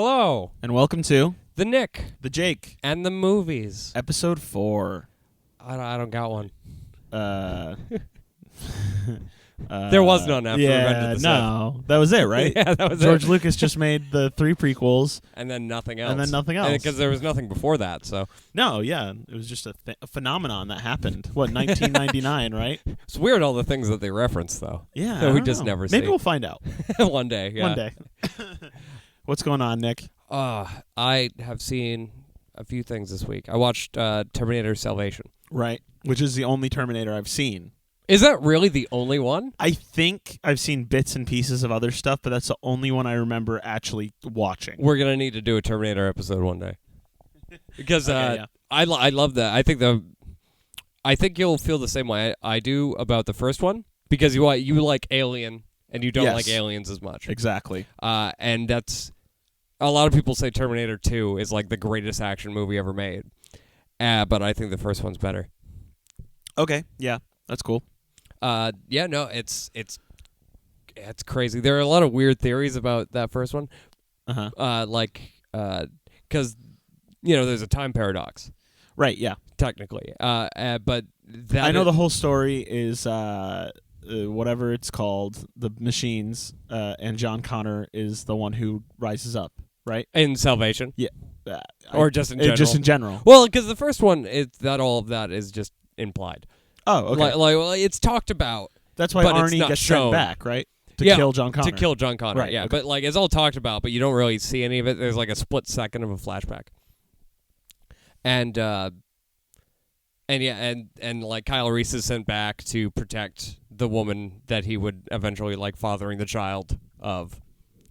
Hello, And welcome to the Nick The Jake, and the movies. episode 4. I don't got one. There was none after Revenge of the No, that was it, right? Yeah, that was George it. Lucas just made the 3 prequels. And then nothing else. And then nothing else. Because there was nothing before that, so. No, yeah. It was just a phenomenon that happened. What, 1999, right? It's weird all the things that they reference, though. Yeah. That I we don't just know. never see. Maybe we'll find out. One day, yeah. One day. What's going on, Nick? I have seen a few things this week. I watched Terminator Salvation. Right. Which is the only Terminator I've seen. Is that really the only one? I think I've seen bits and pieces of other stuff, but that's the only one I remember actually watching. We're going to need to do a Terminator episode one day. Because Okay, yeah. I love that. I think you'll feel the same way I do about the first one, because you like Alien and you don't Yes. like Aliens as much. Exactly. And that's a lot of people say Terminator 2 is like the greatest action movie ever made. But I think the first one's better. Okay. Yeah. That's cool. It's crazy. There are a lot of weird theories about that first one. Uh-huh. Because there's a time paradox. Right, yeah. Technically. But that I know the whole story is whatever it's called, the machines, and John Connor is the one who rises up, right? in Salvation. Yeah. Or just in general. Just in general. Well, because the first one, all of that is just implied. Oh, okay. Well, it's talked about. That's why but it's Arnie not gets shown. sent back, right? To Yeah, kill John Connor. To kill John Connor, Right, yeah. okay. But it's all talked about, but you don't really see any of it. There's like a split second of a flashback. And Kyle Reese is sent back to protect the woman that he would eventually fathering the child of.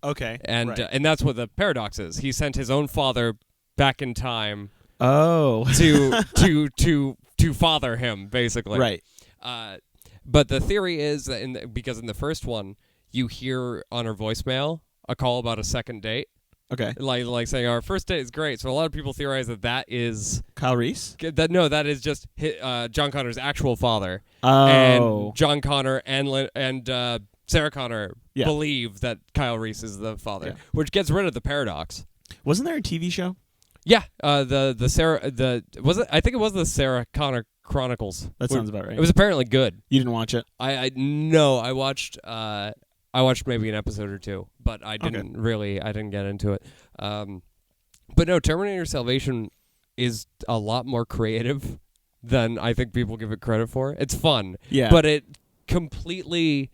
Okay. And right. and that's what the paradox is. He sent his own father back in time to to father him, basically. Right. But the theory is that because in the first one, you hear on her voicemail a call about a second date. Okay. Like saying, our first date is great. So a lot of people theorize that is... Kyle Reese? That is just John Connor's actual father. Oh. And John Connor and Sarah Connor believe that Kyle Reese is the father, which gets rid of the paradox. Wasn't there a TV show? Yeah, I think it was the Sarah Connor Chronicles. That sounds about right. It was apparently good. You didn't watch it? I watched maybe an episode or two, but I didn't get into it. But no, Terminator Salvation is a lot more creative than I think people give it credit for. It's fun. Yeah. But it completely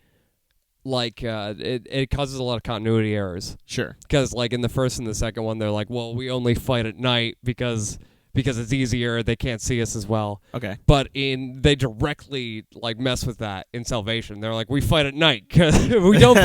it causes a lot of continuity errors. Sure. Because in the first and the second one, they're like, well, we only fight at night because it's easier. They can't see us as well. Okay. But they directly mess with that in Salvation. They're like, we fight at night because we don't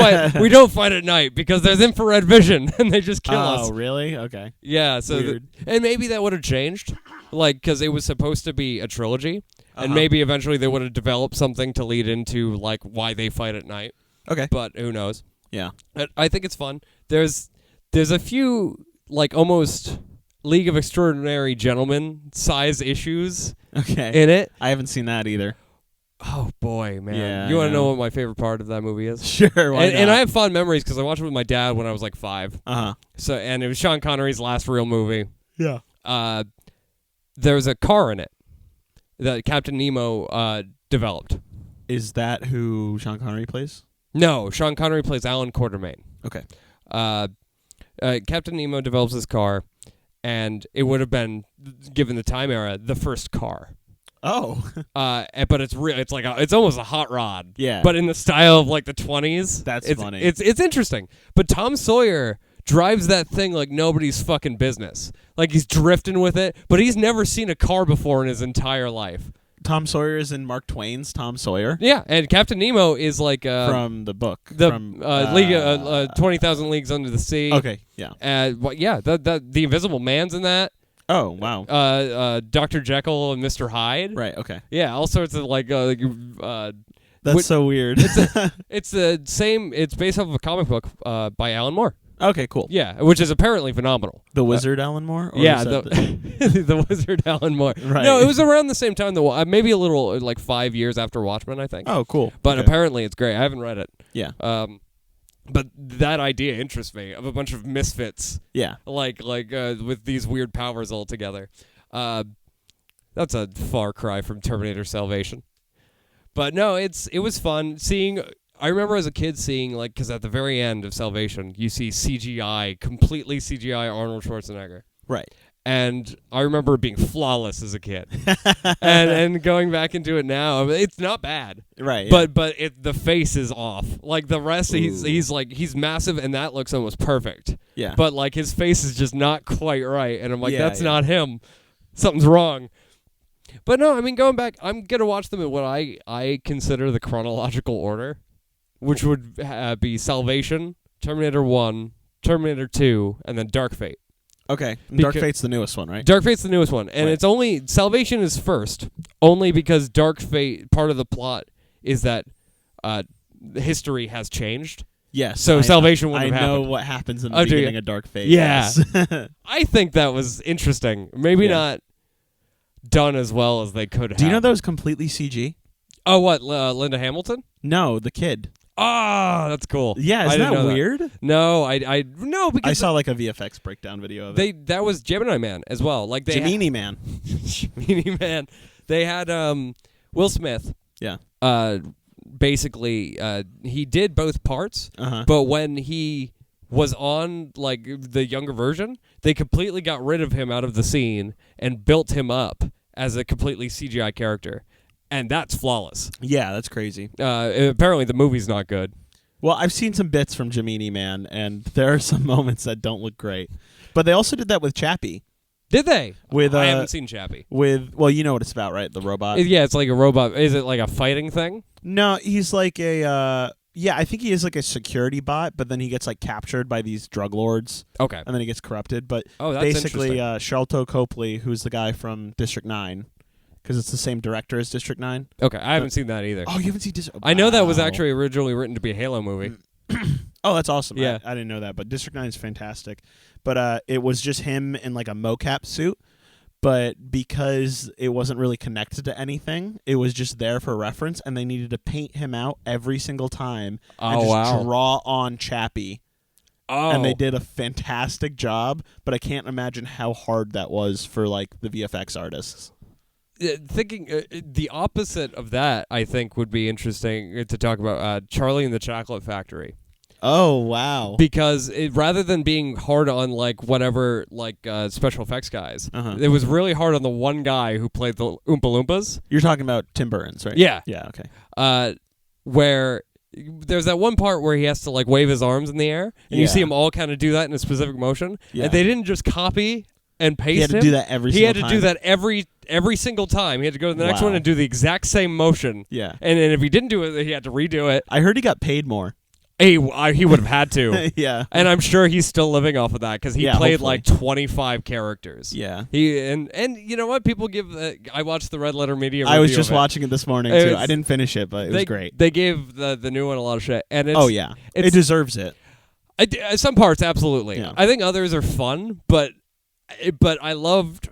fight at night because there's infrared vision and they just kill us. Oh, really? Okay. Yeah. So and maybe that would have changed, because it was supposed to be a trilogy, and maybe eventually they would have developed something to lead into why they fight at night. Okay. But who knows? Yeah. I think it's fun. There's a few almost League of Extraordinary Gentlemen size issues in it. I haven't seen that either. Oh boy, man! Yeah, you want to know what my favorite part of that movie is? Sure. Why not? And I have fond memories because I watched it with my dad when I was 5. So and it was Sean Connery's last real movie. yeah. There's a car in it that Captain Nemo developed. Is that who Sean Connery plays? No, Sean Connery plays Alan Quartermain. Okay. Captain Nemo develops this car, and it would have been, given the time era, the first car. Oh. But it's real. It's almost a hot rod. Yeah. But in the style of the 20s. That's funny. It's interesting. But Tom Sawyer drives that thing like nobody's fucking business. He's drifting with it, but he's never seen a car before in his entire life. Tom Sawyer is in Mark Twain's Tom Sawyer? Yeah, and Captain Nemo is from the book. League 20,000 Leagues Under the Sea. Okay, yeah. The Invisible Man's in that. Oh, wow. Dr. Jekyll and Mr. Hyde. Right, okay. Yeah, all sorts of That's so weird. It's the same. It's based off of a comic book by Alan Moore. Okay, cool. Yeah, which is apparently phenomenal. The Wizard Alan Moore? Or Yeah, the Wizard Alan Moore. Right. No, it was around the same time, maybe a little, 5 years after Watchmen, I think. Oh, cool. But okay. apparently it's great. I haven't read it. Yeah. But that idea interests me, of a bunch of misfits. Yeah. Like with these weird powers all together. That's a far cry from Terminator Salvation. But no, it was fun seeing. I remember as a kid seeing, like, because at the very end of Salvation, you see completely CGI Arnold Schwarzenegger. Right. And I remember it being flawless as a kid. and going back into it now, it's not bad. Right. Yeah. But the face is off. Like the rest, he's massive, and that looks almost perfect. Yeah. But like his face is just not quite right, and I'm like, that's not him. Something's wrong. But no, I mean, going back, I'm gonna watch them in what I consider the chronological order, which would be Salvation, Terminator 1, Terminator 2, and then Dark Fate. Okay. Dark Fate's the newest one, right? Dark Fate's the newest one. And it's only... Salvation is first, only because Dark Fate, part of the plot is that history has changed. Yes. So Salvation wouldn't have happened. I know what happens in the beginning of Dark Fate. Yeah. Yes. I think that was interesting. Maybe not done as well as they could have. Do you know that was completely CG? Oh, what? Linda Hamilton? No, the kid. Ah, that's cool. Yeah, isn't that weird? No, no, because I saw like a VFX breakdown video of it. That was Gemini Man as well. Like Gemini Man. Gemini Man. They had Will Smith. Yeah. Basically, he did both parts, but when he was on like the younger version, they completely got rid of him out of the scene and built him up as a completely CGI character. And that's flawless. Yeah, that's crazy. Apparently, the movie's not good. Well, I've seen some bits from Gemini Man, and there are some moments that don't look great. But they also did that with Chappie. Did they? I haven't seen Chappie. Well, you know what it's about, right? The robot. Yeah, it's like a robot. Is it like a fighting thing? No, he's like a. Yeah, I think he is like a security bot, but then he gets like captured by these drug lords. Okay. And then he gets corrupted. But that's basically, Sharlto Copley, who's the guy from District 9. Because it's the same director as District 9. Okay, I haven't seen that either. Oh, you haven't seen District 9? I know that was actually originally written to be a Halo movie. Oh, that's awesome. Yeah. I didn't know that, but District 9 is fantastic. But it was just him in like a mocap suit, but because it wasn't really connected to anything, it was just there for reference, and they needed to paint him out every single time and just draw on Chappie. Oh. And they did a fantastic job, but I can't imagine how hard that was for like the VFX artists. Thinking the opposite of that, I think, would be interesting to talk about Charlie and the Chocolate Factory. Oh, wow. Because rather than being hard on like whatever like special effects guys, it was really hard on the one guy who played the Oompa Loompas. You're talking about Tim Burton's, right? Yeah. Yeah, okay. Where there's that one part where he has to like wave his arms in the air, and you see them all kind of do that in a specific motion. Yeah. And they didn't just copy and paste He had to do that every single time. He had to do that every single time. He had to go to the next one and do the exact same motion. Yeah. And if he didn't do it, he had to redo it. I heard he got paid more. He would have had to. Yeah. And I'm sure he's still living off of that because he played hopefully. like 25 characters. Yeah. And you know what? People give... I watched the Red Letter Media review I was just watching it this morning, too. I didn't finish it, but it was great. They gave the new one a lot of shit. And oh, yeah. It deserves it. Some parts, absolutely. Yeah. I think others are fun, but I loved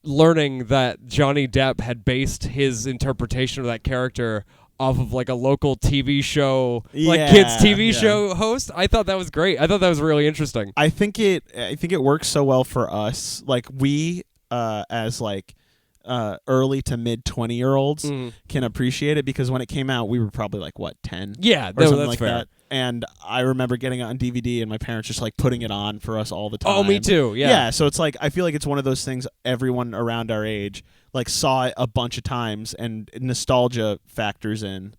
learning that Johnny Depp had based his interpretation of that character off of like a local TV show, like kids TV show host. I thought that was great. I thought that was really interesting. I think it works so well for us. Like we as like early to mid 20-year-olds can appreciate it because when it came out we were probably like what 10. Yeah, or something that's like fair. that. And I remember getting it on DVD and my parents just like putting it on for us all the time. Oh, me too. Yeah. Yeah, so it's like I feel like it's one of those things everyone around our age like saw it a bunch of times and nostalgia factors in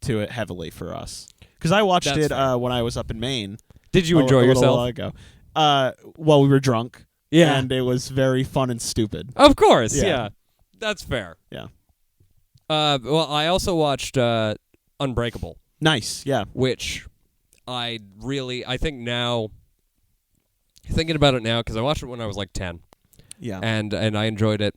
to it heavily for us. Cuz I watched it when I was up in Maine. Did you enjoy yourself? A while ago. Well, we were drunk. Yeah. And it was very fun and stupid. Of course. Yeah. That's fair. Yeah. Well, I also watched Unbreakable. Nice, yeah. Which I think now, thinking about it now, because I watched it when I was like 10. Yeah. And I enjoyed it,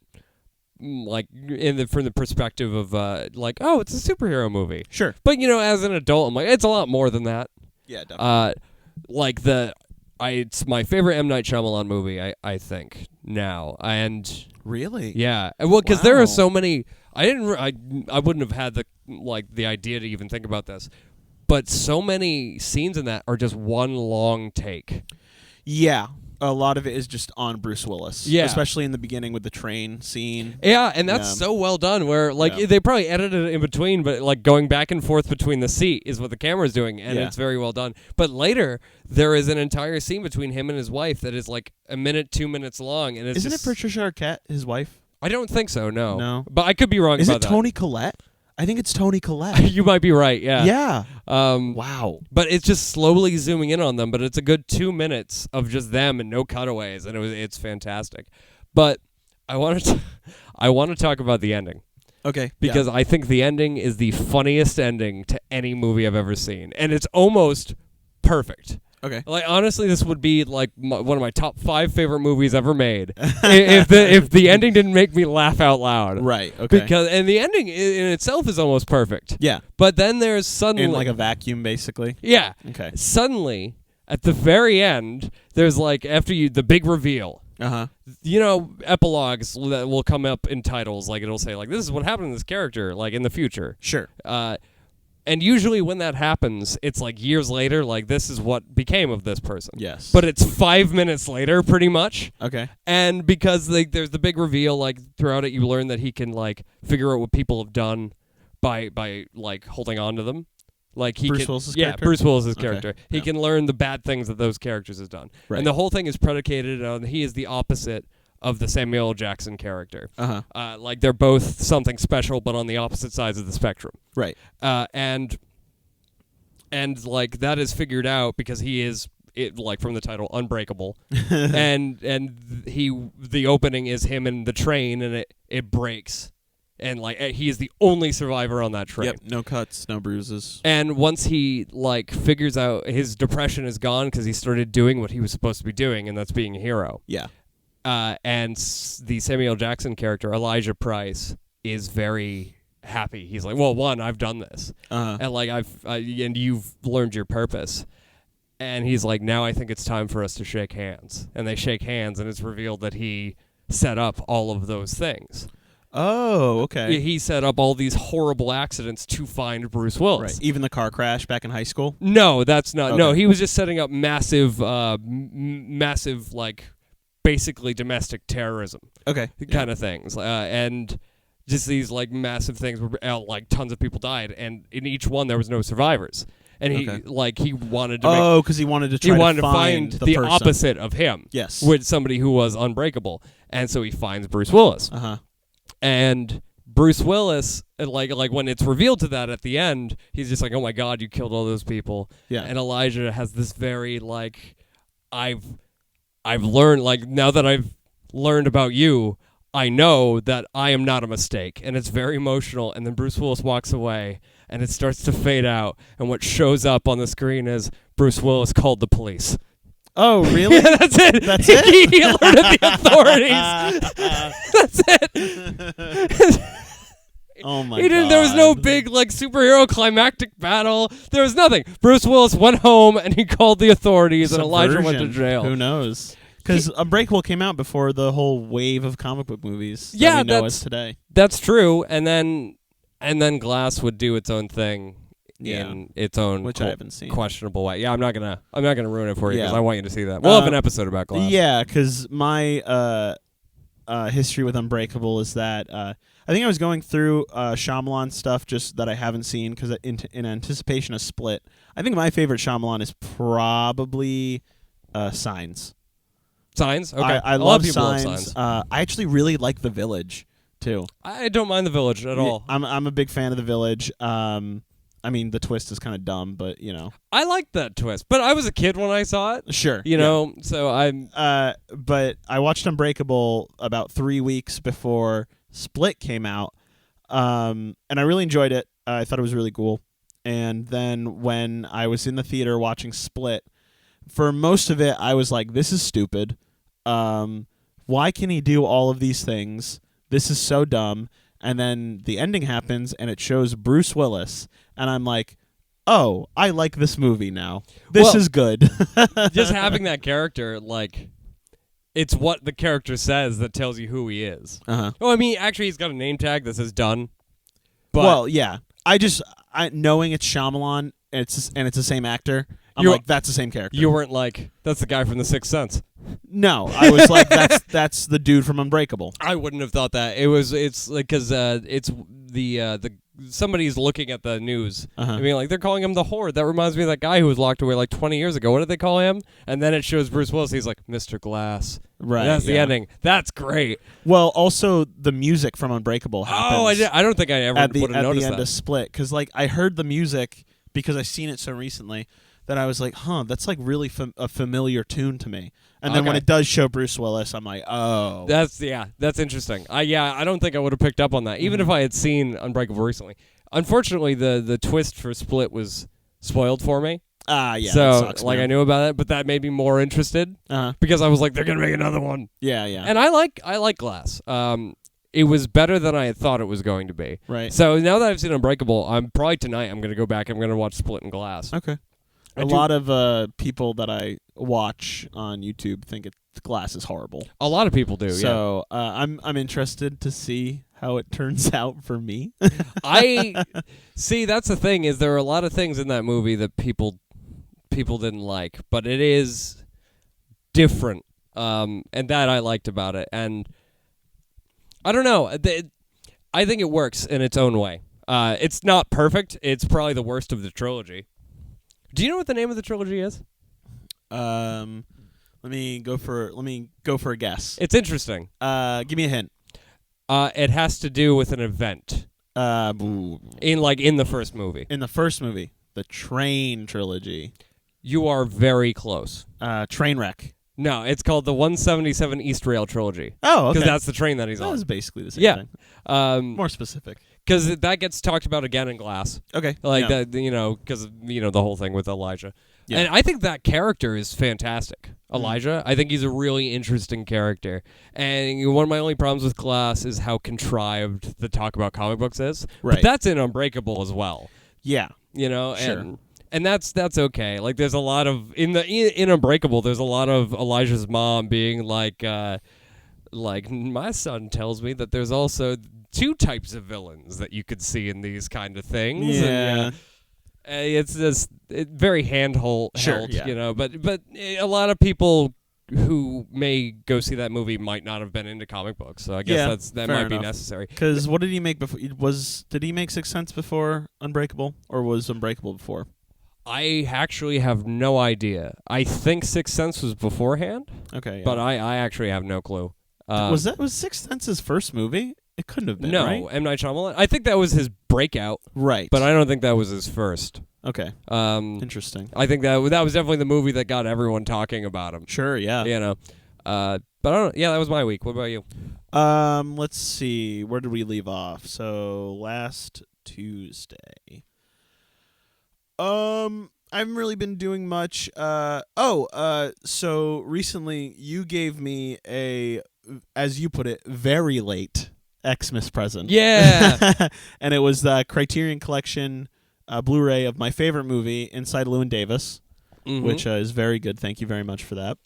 like, from the perspective of, like, oh, it's a superhero movie. Sure. But, you know, as an adult, I'm like, it's a lot more than that. Yeah, definitely. Like, it's my favorite M. Night Shyamalan movie, I think, now. And... Really? Yeah. Well, because there are so many... I wouldn't have had the idea to even think about this. but so many scenes in that are just one long take. Yeah. A lot of it is just on Bruce Willis. Yeah. Especially in the beginning with the train scene. Yeah, and that's so well done where, like, they probably edited it in between, but, like, going back and forth between the seat is what the camera's doing, and it's very well done. But later, there is an entire scene between him and his wife that is, like, a minute, 2 minutes long, and it's Isn't it Patricia Arquette, his wife? I don't think so, no. No. But I could be wrong about that. Is it Toni Collette? I think it's Toni Collette. You might be right, yeah. Yeah. Wow. But it's just slowly zooming in on them, but it's a good 2 minutes of just them and no cutaways, and it's fantastic. But I want to talk about the ending. Okay. Because I think the ending is the funniest ending to any movie I've ever seen, and it's almost perfect. Okay. Like, honestly, this would be like one of my top 5 favorite movies ever made if the ending didn't make me laugh out loud. Right. Okay. And the ending in itself is almost perfect. Yeah. But then there's suddenly in like a vacuum, basically. Yeah. Okay. Suddenly, at the very end, there's like after the big reveal. You know, epilogues that will come up in titles, like it'll say like this is what happened to this character, like in the future. Sure. And usually when that happens, it's like years later, like this is what became of this person. Yes. But it's 5 minutes later, pretty much. Okay. And because there's the big reveal, like throughout it, you learn that he can like figure out what people have done by like holding on to them. Like Bruce Willis's character? Bruce Willis's character. Okay. He can learn the bad things that those characters have done. Right. And the whole thing is predicated on he is the opposite of the Samuel L. Jackson character. Like they're both something special, but on the opposite sides of the spectrum. Right. And like that is figured out because he is like from the title Unbreakable, and the opening is him in the train and it breaks, and like he is the only survivor on that train. Yep. No cuts, no bruises. And once he like figures out his depression is gone because he started doing what he was supposed to be doing, and that's being a hero. Yeah. And the Samuel Jackson character, Elijah Price, is very happy. He's like, well, one, I've done this. And like and you've learned your purpose. And he's like, now I think it's time for us to shake hands. And they shake hands, and it's revealed that he set up all of those things. Oh, okay. He set up all these horrible accidents to find Bruce Willis. Right. Even the car crash back in high school? No, that's not. Okay. No, he was just setting up massive, like, basically domestic terrorism. Okay. Kind of things. And just these, like, massive things where, like, tons of people died. And in each one, there was no survivors. And he wanted to make... Oh, because he wanted to try to find the opposite of him. Yes. With somebody who was unbreakable. And so he finds Bruce Willis. And Bruce Willis, like when it's revealed to that at the end, he's just like, oh my God, you killed all those people. Yeah. And Elijah has this very, like, I've learned, like, now that I've learned about you, I know that I am not a mistake. And it's very emotional. And then Bruce Willis walks away, and it starts to fade out. And what shows up on the screen is Bruce Willis called the police. Oh, really? Yeah, that's it. That's it? He alerted the authorities. That's it. Oh, my God. There was no big, like, superhero climactic battle. There was nothing. Bruce Willis went home, and he called the authorities, and Elijah went to jail. Who knows? Because Unbreakable came out before the whole wave of comic book movies that we know as today. That's true. And then Glass would do its own thing. In its own which I haven't seen. Questionable way. Yeah, I'm not gonna ruin it for you because I want you to see that. We'll have an episode about Glass. Yeah, because my history with Unbreakable is that I think I was going through Shyamalan stuff just that I haven't seen because in anticipation of Split. I think my favorite Shyamalan is probably Signs. Signs? Okay. I love Signs. I actually really like The Village too. I don't mind The Village at all. I'm a big fan of The Village. I mean, the twist is kind of dumb, but, you know. I liked that twist, but I was a kid when I saw it. Sure. You know, so I'm... But I watched Unbreakable about 3 weeks before Split came out, and I really enjoyed it. I thought it was really cool. And then when I was in the theater watching Split, for most of it, I was like, this is stupid. Why can he do all of these things? This is so dumb. And then the ending happens, and it shows Bruce Willis, and I'm like, oh, I like this movie now. This is good. Just having that character, like, it's what the character says that tells you who he is. Well, I mean, actually, he's got a name tag that says Done. But well, yeah. Knowing it's Shyamalan, it's the same actor, I'm You- like, that's the same character. You weren't like, that's the guy from The Sixth Sense. No, I was like, that's the dude from Unbreakable. I wouldn't have thought that. It's like because it's the somebody's looking at the news. I mean, like they're calling him the Horde. That reminds me of that guy who was locked away like 20 years ago. What did they call him? And then it shows Bruce Willis. He's like Mr. Glass. Right. And that's the ending. That's great. Well, also the music from Unbreakable happens. I don't think I ever would have noticed the end that. of Split, because like I heard the music because I seen it so recently that I was like, that's like really a familiar tune to me. And then when it does show Bruce Willis, I'm like, oh, That's interesting. I don't think I would have picked up on that, even if I had seen Unbreakable recently. Unfortunately, the twist for Split was spoiled for me. Yeah. So that sucks, like man. I knew about it, but that made me more interested because I was like, they're gonna make another one. Yeah. And I like Glass. It was better than I had thought it was going to be. Right. So now that I've seen Unbreakable, I'm probably tonight I'm gonna go back. I'm gonna watch Split and Glass. Okay. A lot of people that I watch on YouTube think Glass is horrible. A lot of people do. So I'm interested to see how it turns out for me. I see. That's the thing is there are a lot of things in that movie that people didn't like, but it is different, and that I liked about it. And I don't know. I think it works in its own way. It's not perfect. It's probably the worst of the trilogy. Do you know what the name of the trilogy is? Let me go for a guess. It's interesting. Give me a hint. It has to do with an event in the first movie. In the first movie, the Train trilogy. You are very close. Trainwreck. No, it's called the 177 East Rail trilogy. Oh, okay. Because that's the train that he's That on. was basically the same thing. More specific. Because that gets talked about again in Glass. Okay. Like that, because the whole thing with Elijah. Yeah. And I think that character is fantastic. Elijah, I think he's a really interesting character. And one of my only problems with Glass is how contrived the talk about comic books is. Right. But that's in Unbreakable as well. Yeah. Sure. And that's okay. Like there's a lot of in Unbreakable. There's a lot of Elijah's mom being like my son tells me that there's also two types of villains that you could see in these kind of things. Yeah. And, it's just very held, yeah. But a lot of people who may go see that movie might not have been into comic books, so I guess that might be necessary. Because what did he make before? Did he make Sixth Sense before Unbreakable, or was Unbreakable before? I actually have no idea. I think Sixth Sense was beforehand. Okay, yeah. But I actually have no clue. Was Sixth Sense's first movie? It couldn't have been. No, right? M. Night Shyamalan. I think that was his breakout. Right. But I don't think that was his first. Okay. Interesting. I think that was definitely the movie that got everyone talking about him. Sure. Yeah. But I don't know. Yeah, that was my week. What about you? Let's see. Where did we leave off? So last Tuesday. I haven't really been doing much. So recently you gave me a, as you put it, very late Xmas present. Yeah. And it was the Criterion Collection Blu-ray of my favorite movie, Inside Llewyn Davis, which is very good. Thank you very much for that.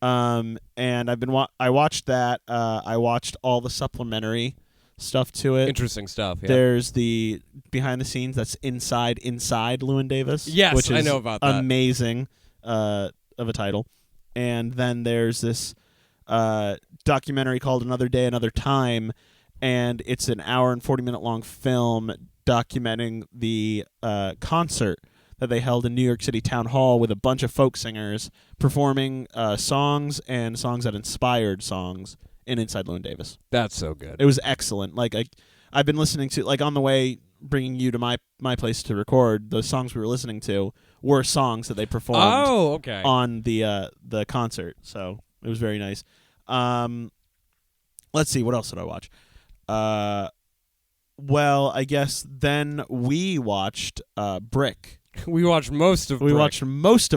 And I watched that. I watched all the supplementary stuff to it. Interesting stuff. Yeah. There's the behind the scenes that's inside Llewyn Davis. Yes, which is I know about that. Amazing of a title. And then there's this documentary called Another Day, Another Time, and it's an hour and 40-minute long film documenting the concert that they held in New York City Town Hall with a bunch of folk singers performing songs and songs that inspired songs in Inside Llewyn Davis. That's so good. It was excellent. Like I've been listening to, like on the way bringing you to my place to record, the songs we were listening to were songs that they performed on the concert. So it was very nice. Let's see, what else did I watch? Well, I guess then we watched Brick. We watched most of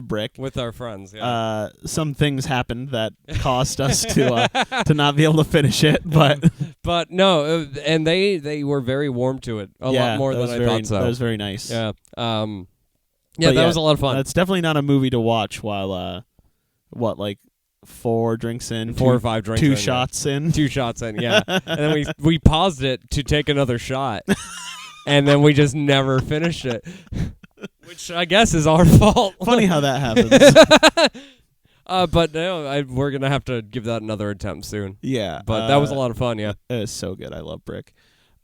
Brick with our friends. Yeah. Some things happened that caused us to not be able to finish it, but no, and they were very warm to it. A lot more than I thought so. That was very nice. Yeah. That was a lot of fun. It's definitely not a movie to watch while 4 drinks in, 4 or 5 drinks, 2 shots in, 2 shots in. Yeah, and then we paused it to take another shot, and then we just never finished it. Which I guess is our fault. Funny how that happens. But no, we're going to have to give that another attempt soon. Yeah. But that was a lot of fun, yeah. It was so good. I love Brick.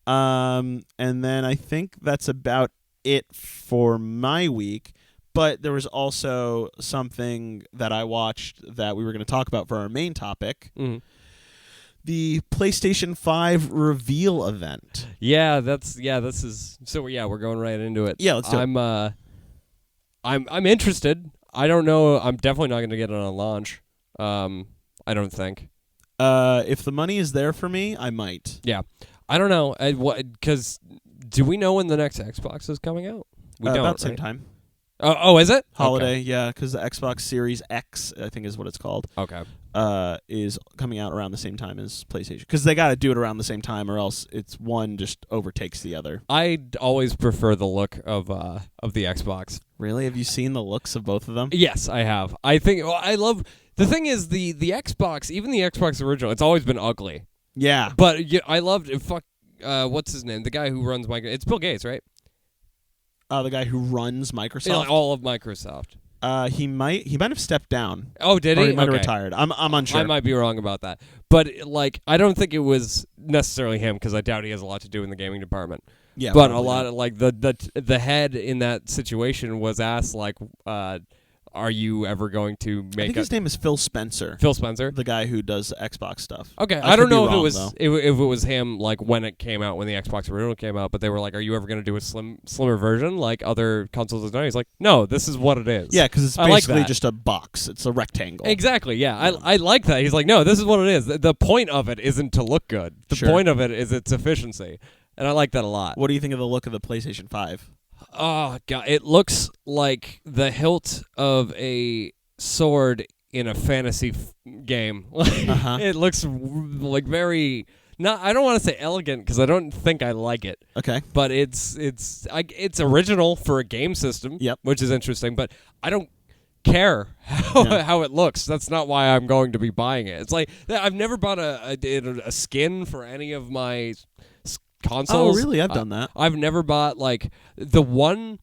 And then I think that's about it for my week. But there was also something that I watched that we were going to talk about for our main topic. Mm-hmm. The PlayStation 5 reveal event. Yeah, this is so we're going right into it. Yeah, let's do it. I'm interested. I don't know. I'm definitely not going to get it on launch. I don't think. If the money is there for me, I might. Yeah. I don't know. Cuz do we know when the next Xbox is coming out? We don't. About the same right? time. Oh, is it? Holiday, okay. yeah, because the Xbox Series X, I think is what it's called. Okay. Is coming out around the same time as PlayStation. Because they got to do it around the same time, or else it's one just overtakes the other. I always prefer the look of the Xbox. Really? Have you seen the looks of both of them? Yes, I have. I think I love. The thing is, the Xbox, even the Xbox original, it's always been ugly. Yeah. But I loved it. What's his name? The guy who runs Microsoft. It's Bill Gates, right? The guy who runs Microsoft. Yeah, like all of Microsoft. He might have stepped down. Oh, did he? Or he might have Okay. retired. I'm unsure. I might be wrong about that. But I don't think it was necessarily him because I doubt he has a lot to do in the gaming department. Yeah. But a lot of the head in that situation was asked are you ever going to make I think his name is Phil Spencer. Phil Spencer? The guy who does Xbox stuff. Okay, I don't know if wrong, it was if it was him when it came out, when the Xbox original came out, but they were like, are you ever going to do a slimmer version like other consoles have done? He's like, no, this is what it is. Yeah, because it's basically just a box. It's a rectangle. Exactly, yeah. I like that. He's like, no, this is what it is. The point of it isn't to look good. The point of it is its efficiency. And I like that a lot. What do you think of the look of the PlayStation 5? Oh, God. It looks like the hilt of a sword in a fantasy game. It looks very... I don't want to say elegant because I don't think I like it. Okay. But it's original for a game system, which is interesting. But I don't care how it looks. That's not why I'm going to be buying it. It's like I've never bought a skin for any of my consoles. Oh, really? I've done that. I've never bought the one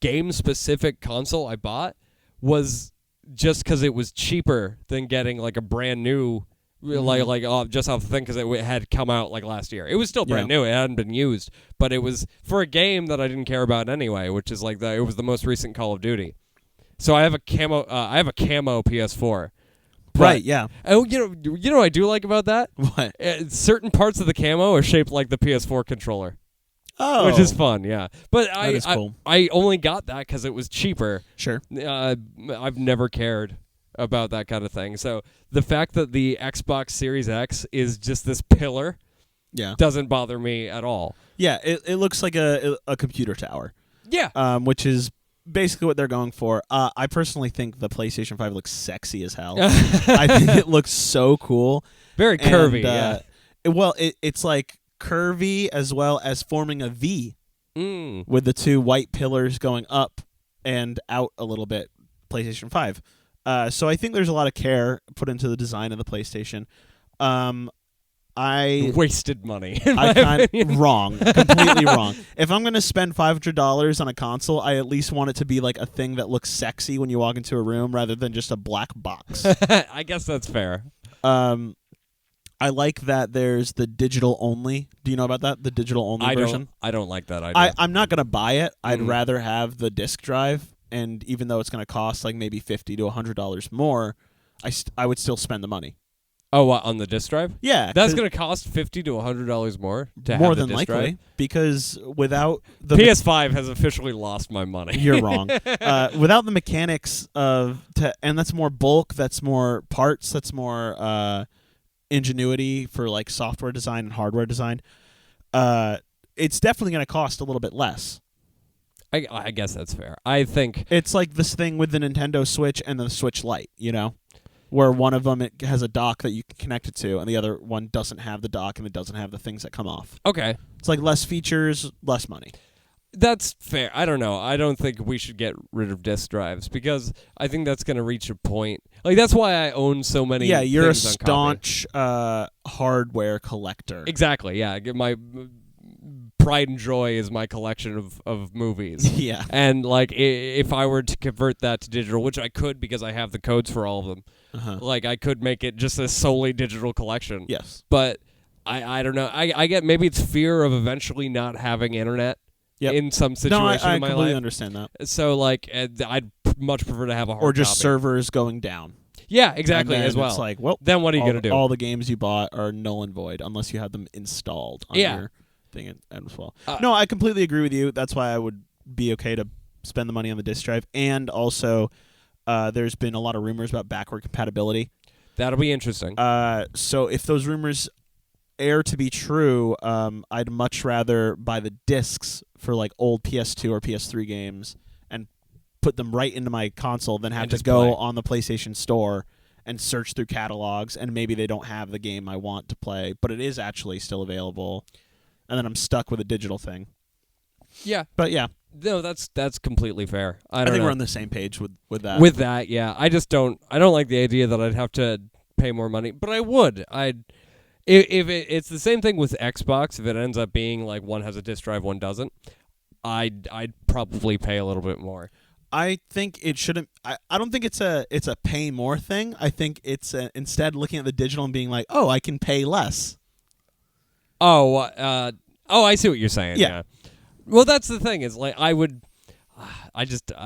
game specific console I bought was just because it was cheaper than getting a brand new just off the thing because it had come out last year. It was still brand new. It hadn't been used, but it was for a game that I didn't care about anyway, which is it was the most recent Call of Duty. So I have a camo PS4. Right, yeah. Oh, you know what I do like about that? What? Certain parts of the camo are shaped like the PS4 controller. Oh. Which is fun, yeah. But that is cool. I only got that because it was cheaper. Sure. I've never cared about that kind of thing. So the fact that the Xbox Series X is just this pillar doesn't bother me at all. Yeah, it looks like a computer tower. Yeah. Which is basically what they're going for. I personally think the PlayStation 5 looks sexy as hell. I think it looks so cool. Very curvy, yeah. It's curvy as well as forming a V with the two white pillars going up and out a little bit. PlayStation 5. So I think there's a lot of care put into the design of the PlayStation. I wasted money. Wrong, completely wrong. If I'm gonna spend $500 on a console, I at least want it to be a thing that looks sexy when you walk into a room, rather than just a black box. I guess that's fair. I like that there's the digital only. Do you know about that? The digital only version. I don't like that idea. I'm not gonna buy it. I'd rather have the disc drive, and even though it's gonna cost maybe $50 to $100 more, I would still spend the money. Oh, on the disc drive? Yeah. That's going to cost $50 to $100 more to more have the than disc likely, drive? Because without the PS5 has officially lost my money. You're wrong. Without the mechanics and that's more bulk, that's more parts, that's more ingenuity for software design and hardware design. It's definitely going to cost a little bit less. I guess that's fair. I think it's like this thing with the Nintendo Switch and the Switch Lite, where one of them it has a dock that you can connect it to, and the other one doesn't have the dock and it doesn't have the things that come off. Okay. It's less features, less money. That's fair. I don't know. I don't think we should get rid of disk drives because I think that's going to reach a point. That's why I own so many. Yeah, you're a things staunch hardware collector. Exactly. Yeah, my pride and joy is my collection of movies. Yeah. And like if I were to convert that to digital, which I could because I have the codes for all of them, like I could make it just a solely digital collection. Yes. But I don't know. I get maybe it's fear of eventually not having internet in some situation I in my completely life. understand that. So like I'd much prefer to have a hard or just copy. servers going down. Yeah, exactly, and then as well. It's like, well, then what are you going to do? All the games you bought are null and void unless you have them installed on your thing as well. No, I completely agree with you. That's why I would be okay to spend the money on the disc drive. And also, there's been a lot of rumors about backward compatibility. That'll be interesting. So if those rumors air to be true, I'd much rather buy the discs for like old PS2 or PS3 games and put them right into my console than have to go on the PlayStation Store and search through catalogs, and maybe they don't have the game I want to play, but it is actually still available, and then I'm stuck with a digital thing. Yeah. But yeah. No, that's completely fair. I think know. we're on the same page with that. With that, yeah. I don't like the idea that I'd have to pay more money, but I would. It's the same thing with Xbox. If it ends up being like one has a disc drive, one doesn't, I'd probably pay a little bit more. I think it shouldn't. I don't think it's a pay more thing. I think it's instead looking at the digital and being like, oh, I can pay less. Oh, I see what you're saying. Yeah. Well, that's the thing. Is like I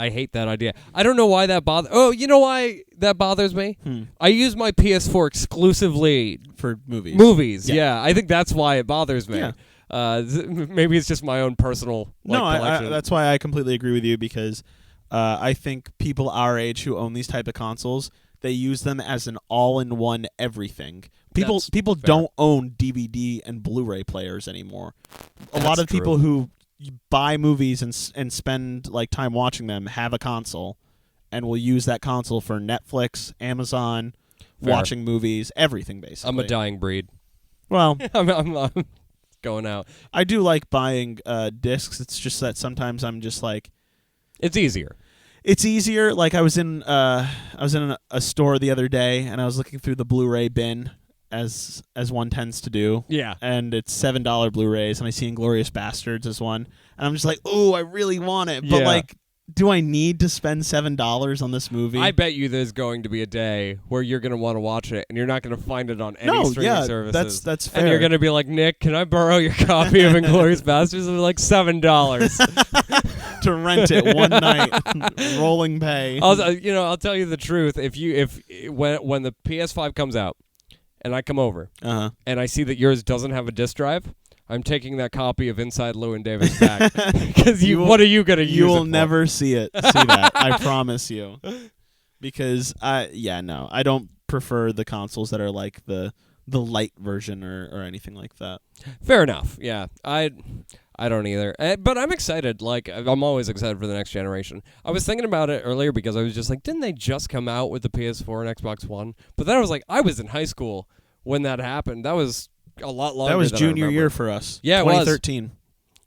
hate that idea. I don't know why that bothers. Oh, you know why that bothers me? I use my PS4 exclusively for movies. Movies, yeah. I think that's why it bothers me. Yeah. Maybe it's just my own personal collection. That's why I completely agree with you, because I think people our age who own these type of consoles, they use them as an all-in-one everything. People don't own DVD and Blu-ray players anymore. A lot of people who buy movies and spend like time watching them have a console and will use that console for Netflix, Amazon, watching movies, everything basically. I'm a dying breed. Well, I'm going out. I do like buying discs. It's just that sometimes I'm just like, it's easier. It's easier. Like I was in a store the other day and I was looking through the Blu-ray bin as one tends to do. Yeah. And it's $7 Blu-rays and I see Inglourious Bastards as one. And I'm just like, "Oh, I really want it." But like, do I need to spend $7 on this movie? I bet you there's going to be a day where you're going to want to watch it and you're not going to find it on any streaming services. That's fair. And you're going to be like, "Nick, can I borrow your copy of Inglourious Bastards?" And like $7 to rent it one night, rolling pay. I'll tell you the truth. When the PS5 comes out and I come over and I see that yours doesn't have a disc drive, I'm taking that copy of Inside Llewyn Davis back. Because what are you going to use it for? You will never see that. I promise you. Because, I don't prefer the consoles that are like the light version or anything like that. Fair enough. Yeah. I don't either. But I'm excited. Like, I'm always excited for the next generation. I was thinking about it earlier because I was just like, didn't they just come out with the PS4 and Xbox One? But then I was like, I was in high school when that happened. That was a lot longer. That was than junior year for us. Yeah, 2013.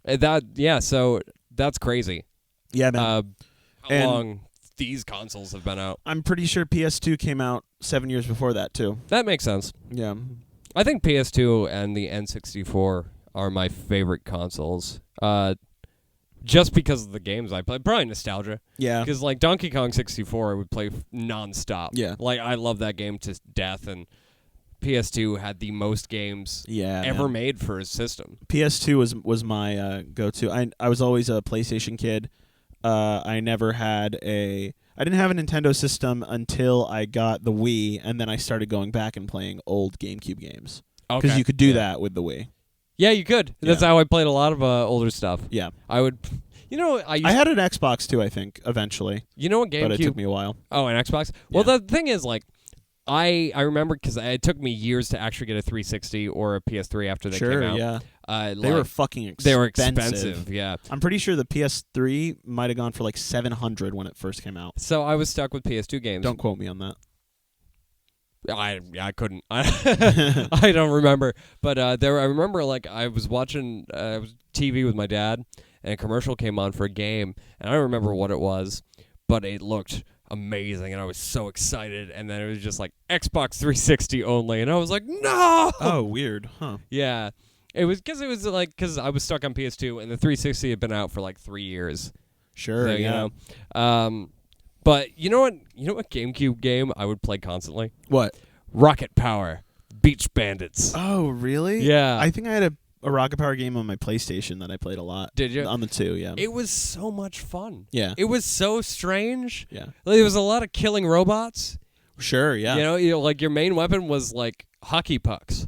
It was. So that's crazy. Yeah, man. How long these consoles have been out. I'm pretty sure PS2 came out 7 years before that, too. That makes sense. Yeah. I think PS2 and the N64 are my favorite consoles. Just because of the games I played. Probably nostalgia. Yeah. Because, like, Donkey Kong 64 I would play nonstop. Yeah. Like, I love that game to death, and PS2 had the most games ever made for his system. PS2 was my go-to. I was always a PlayStation kid. I never had I didn't have a Nintendo system until I got the Wii, and then I started going back and playing old GameCube games. Because you could do that with the Wii. Yeah, you could. That's how I played a lot of older stuff. Yeah. I would... I had an Xbox, too, I think, eventually. You know what GameCube... But it took me a while. Oh, an Xbox? Well, the thing is, like, I remember because it took me years to actually get a 360 or a PS3 after they came out. Sure, yeah. They were fucking expensive. They were expensive, yeah. I'm pretty sure the PS3 might have gone for like $700 when it first came out. So I was stuck with PS2 games. Don't quote me on that. I couldn't. I don't remember. But I remember like I was watching TV with my dad, and a commercial came on for a game, and I don't remember what it was, but it looked amazing, and I was so excited, and then it was just like Xbox 360 only, and I was like, no! Oh, weird, huh? Yeah. It was because I was stuck on PS2 and the 360 had been out for like 3 years. Sure, So, yeah. You know, but you know what? You know what GameCube game I would play constantly? What? Rocket Power, Beach Bandits. Oh, really? Yeah. I think I had a Rocket Power game on my PlayStation that I played a lot. Did you? On the 2, yeah. It was so much fun. Yeah. It was so strange. Yeah. Like, there was a lot of killing robots. Sure, yeah. You know, like your main weapon was like hockey pucks.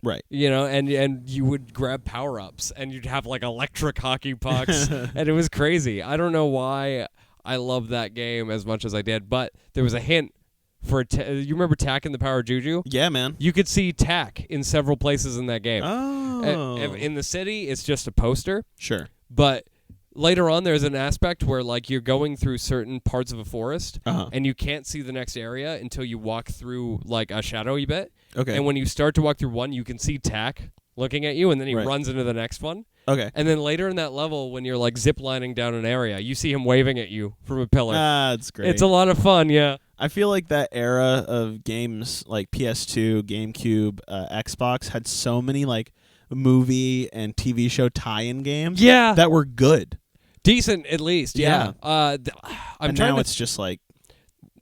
Right. You know, and you would grab power-ups, and you'd have, like, electric hockey pucks, and it was crazy. I don't know why I loved that game as much as I did, but there was a hint for you remember Tack in the Power of Juju? Yeah, man. You could see Tack in several places in that game. Oh. In the city, it's just a poster, Sure. but later on, there's an aspect where, like, you're going through certain parts of a forest, and you can't see the next area until you walk through, like, a shadowy bit. Okay. And when you start to walk through one, you can see Tack looking at you, and then he runs into the next one. Okay. And then later in that level, when you're, like, ziplining down an area, you see him waving at you from a pillar. That's great. It's a lot of fun, yeah. I feel like that era of games like PS2, GameCube, Xbox had so many, like, movie and TV show tie-in games Yeah. that were good. Decent, at least, yeah. Now it's just like,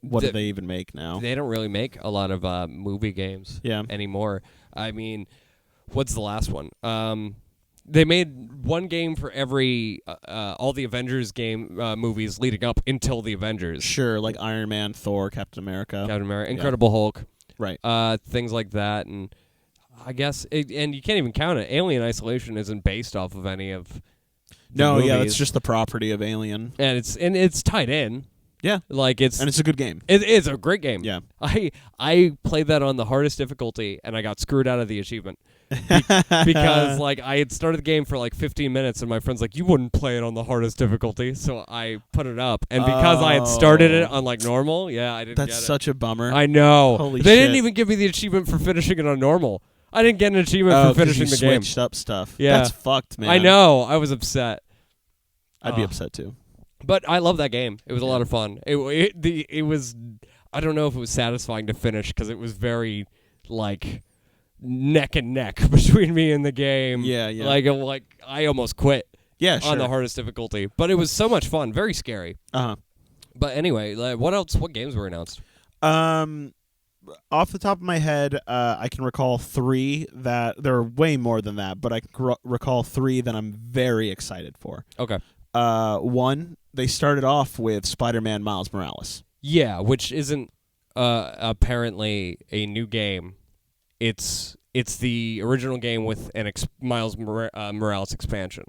what do they even make now? They don't really make a lot of movie games anymore. I mean, what's the last one? They made one game for every all the Avengers movies leading up until the Avengers. Sure, like Iron Man, Thor, Captain America, Incredible Hulk, right? Things like that, and I guess, and you can't even count it. Alien Isolation isn't based off of any of. Yeah, it's just the property of Alien, and it's tied in. Yeah, like and it's a good game. It's a great game. Yeah, I played that on the hardest difficulty, and I got screwed out of the achievement because like I had started the game for like 15 minutes, and my friend's like, "You wouldn't play it on the hardest difficulty," so I put it up, and because I had started it on like normal, I didn't. That's such a bummer. I know. Holy they shit. didn't even give me the achievement for finishing it on normal. I didn't get an achievement for finishing the game. Switched up stuff. Yeah, that's fucked, man. I know. I was upset. I'd be upset too. But I love that game. It was a lot of fun. It was. I don't know if it was satisfying to finish because it was very like neck and neck between me and the game. Yeah. Like I almost quit. Yeah, sure. On the hardest difficulty, but it was so much fun. Very scary. But anyway, what else? What games were announced? Off the top of my head, I can recall 3 that there are way more than that, but I can recall 3 that I'm very excited for. Okay. 1, they started off with Spider-Man Miles Morales. Yeah, which isn't apparently a new game. It's the original game with an Miles Morales expansion.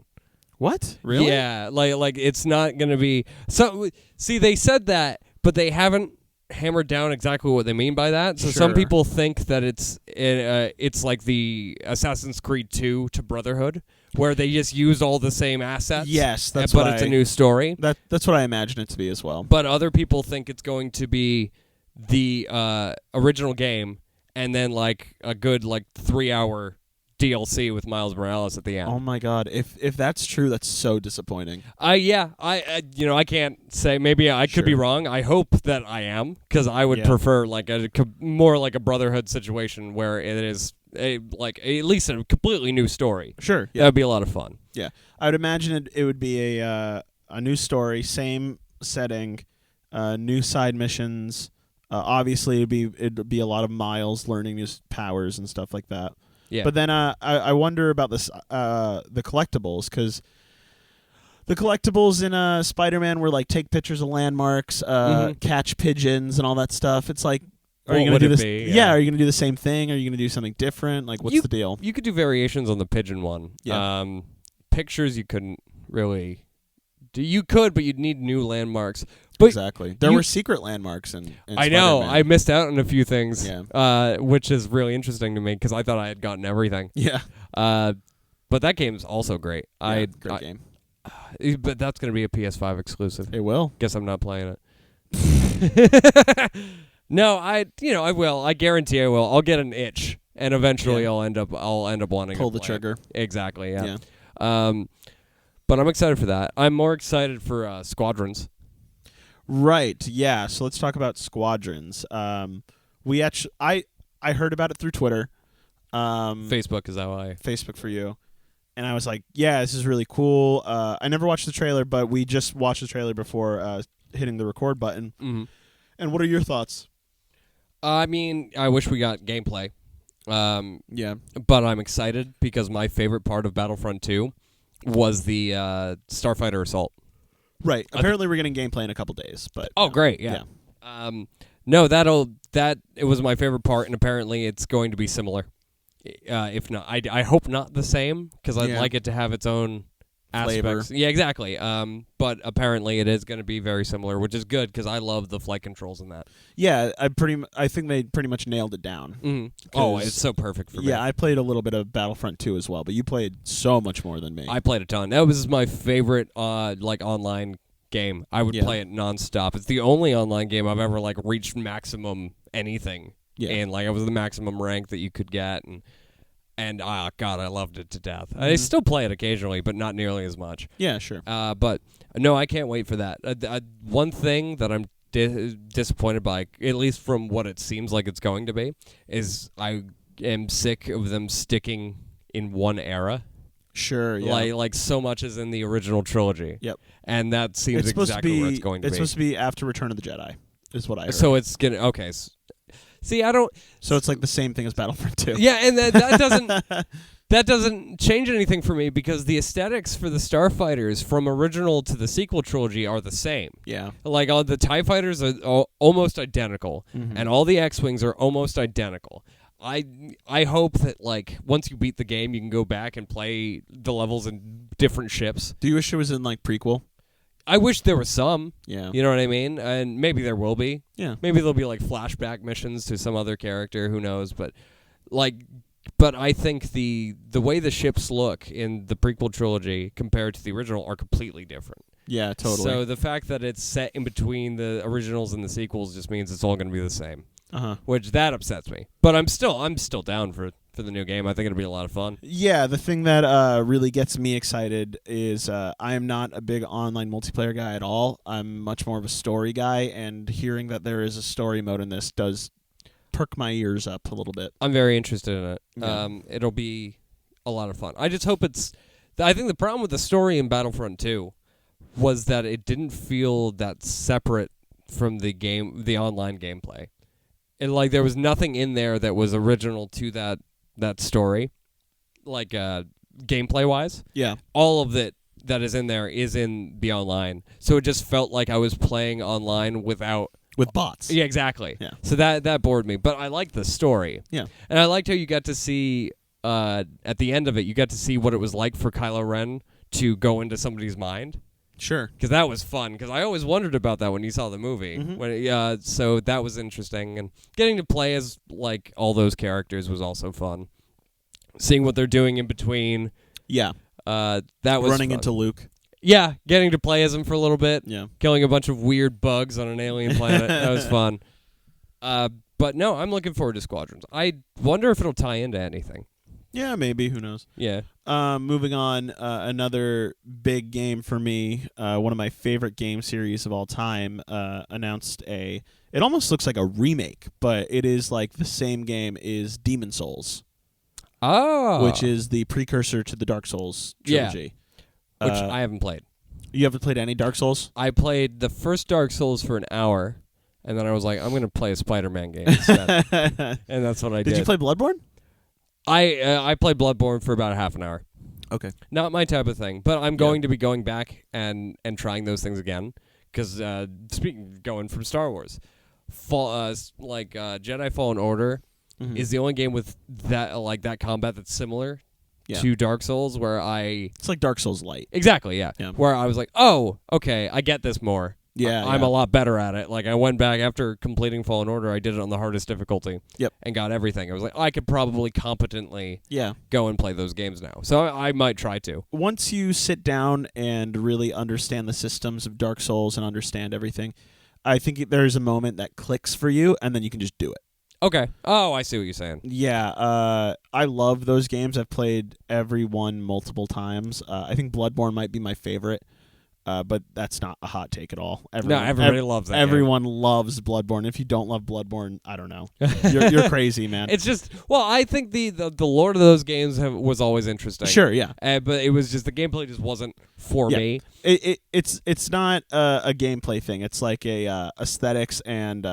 What? Really? Yeah, like it's not going to be. So see, they said that, but they haven't hammered down exactly what they mean by that. So some people think that it's like the Assassin's Creed 2 to Brotherhood, where they just use all the same assets. Yes, but it's a new story. That's what I imagine it to be as well. But other people think it's going to be the original game, and then like a good 3-hour DLC with Miles Morales at the end. Oh my god! If that's true, that's so disappointing. I can't say. Maybe I could be wrong. I hope that I am, because I would prefer like more like a Brotherhood situation where it is at least a completely new story. Sure, that would be a lot of fun. Yeah, I would imagine it would be a new story, same setting, new side missions. Obviously, it'd be a lot of Miles learning his powers and stuff like that. Yeah. But then I wonder about this the collectibles, because the collectibles in Spider-Man were like take pictures of landmarks, catch pigeons, and all that stuff. It's like, are you going to do this? Are you going to do the same thing? Are you going to do something different? Like, what's the deal? You could do variations on the pigeon one. Yeah. Pictures you couldn't really do. You could, but you'd need new landmarks. But exactly. There were secret landmarks in I know. Spider-Man. I missed out on a few things, yeah. Which is really interesting to me because I thought I had gotten everything. Yeah. But that game's also great. Yeah, great game. But that's going to be a PS5 exclusive. It will. Guess I'm not playing it. No, I will. I guarantee I will. I'll get an itch, and eventually I'll end up wanting pull to the trigger. Exactly. Yeah. But I'm excited for that. I'm more excited for Squadrons. Right. Yeah. So let's talk about Squadrons. I heard about it through Twitter. Facebook is how I. Facebook for you. And I was like, yeah, this is really cool. I never watched the trailer, but we just watched the trailer before hitting the record button. Mm-hmm. And what are your thoughts? I mean, I wish we got gameplay. Yeah. But I'm excited because my favorite part of Battlefront 2 was the Starfighter Assault. Right. Apparently we're getting gameplay in a couple days, but great, yeah. No, it was my favorite part, and apparently it's going to be similar. If not, I hope not the same, because I'd like it to have its own flavor. aspects. Yeah, exactly. But apparently it is going to be very similar, which is good because I love the flight controls in that. Yeah, I think they pretty much nailed it down. Mm-hmm. Oh, it's so perfect for me. Yeah, I played a little bit of Battlefront 2 as well, but you played so much more than me. I played a ton. That was my favorite online game. I would play it nonstop. It's the only online game I've ever reached maximum anything. Yeah. And I was the maximum rank that you could get, and God, I loved it to death. Mm-hmm. I still play it occasionally, but not nearly as much. Yeah, sure. But no, I can't wait for that. One thing that I'm disappointed by, at least from what it seems like it's going to be, is I am sick of them sticking in one era. Sure, yeah. Like so much as in the original trilogy. Yep. And that seems exactly where it's going to be. It's supposed to be after Return of the Jedi, is what I heard. So it's gonna see, I don't. So it's like the same thing as Battlefront 2. Yeah, and that doesn't change anything for me because the aesthetics for the Starfighters from original to the sequel trilogy are the same. Yeah. Like all the TIE fighters are almost identical, and all the X-wings are almost identical. I hope that once you beat the game, you can go back and play the levels in different ships. Do you wish it was in prequel? I wish there was some. Yeah. You know what I mean? And maybe there will be. Yeah. Maybe there'll be flashback missions to some other character, who knows, but I think the way the ships look in the prequel trilogy compared to the original are completely different. Yeah, totally. So the fact that it's set in between the originals and the sequels just means it's all going to be the same. Which that upsets me. But I'm still down for the new game. I think it'll be a lot of fun. Yeah, the thing that really gets me excited is I am not a big online multiplayer guy at all. I'm much more of a story guy, and hearing that there is a story mode in this does perk my ears up a little bit. I'm very interested in it. Yeah. It'll be a lot of fun. I just hope I think the problem with the story in Battlefront 2 was that it didn't feel that separate from the online gameplay. And there was nothing in there that was original to that story, gameplay wise. Yeah. All of it that is in there is in the online. So it just felt like I was playing online with bots. Yeah, exactly. Yeah. So that bored me. But I liked the story. Yeah. And I liked how you got to see at the end of it, you got to see what it was like for Kylo Ren to go into somebody's mind. Sure. Because that was fun. Because I always wondered about that when you saw the movie. Mm-hmm. So that was interesting. And getting to play as, all those characters was also fun. Seeing what they're doing in between. Yeah. That was running fun. into Luke. Yeah. Getting to play as him for a little bit. Yeah. Killing a bunch of weird bugs on an alien planet. That was fun. But no, I'm looking forward to Squadrons. I wonder if it'll tie into anything. Yeah, maybe. Who knows? Yeah. Moving on, another big game for me, one of my favorite game series of all time, announced it almost looks like a remake, but it is the same game, is Demon Souls. Oh. Which is the precursor to the Dark Souls trilogy. Yeah. Which I haven't played. You haven't played any Dark Souls? I played the first Dark Souls for an hour, and then I was like, I'm going to play a Spider-Man game instead. And that's what I did. Did you play Bloodborne? I played Bloodborne for about a half an hour. Okay. Not my type of thing, but I'm going to be going back and trying those things again. Because going from Star Wars, Jedi Fallen Order is the only game with that combat that's similar to Dark Souls, where it's like Dark Souls Light. Exactly, yeah. Where I was like, oh, okay, I get this more. Yeah, I'm a lot better at it. I went back after completing Fallen Order. I did it on the hardest difficulty. Yep. And got everything. I was like, I could probably competently go and play those games now. So I might try to. Once you sit down and really understand the systems of Dark Souls and understand everything, I think there's a moment that clicks for you, and then you can just do it. Okay. Oh, I see what you're saying. Yeah. I love those games. I've played every one multiple times. I think Bloodborne might be my favorite. But that's not a hot take at all. Everybody loves that Everyone loves Bloodborne. If you don't love Bloodborne, I don't know. You're crazy, man. It's just, I think the lore of those games was always interesting. Sure, yeah. But it was just, the gameplay just wasn't for me. It's not a gameplay thing. It's like a aesthetics and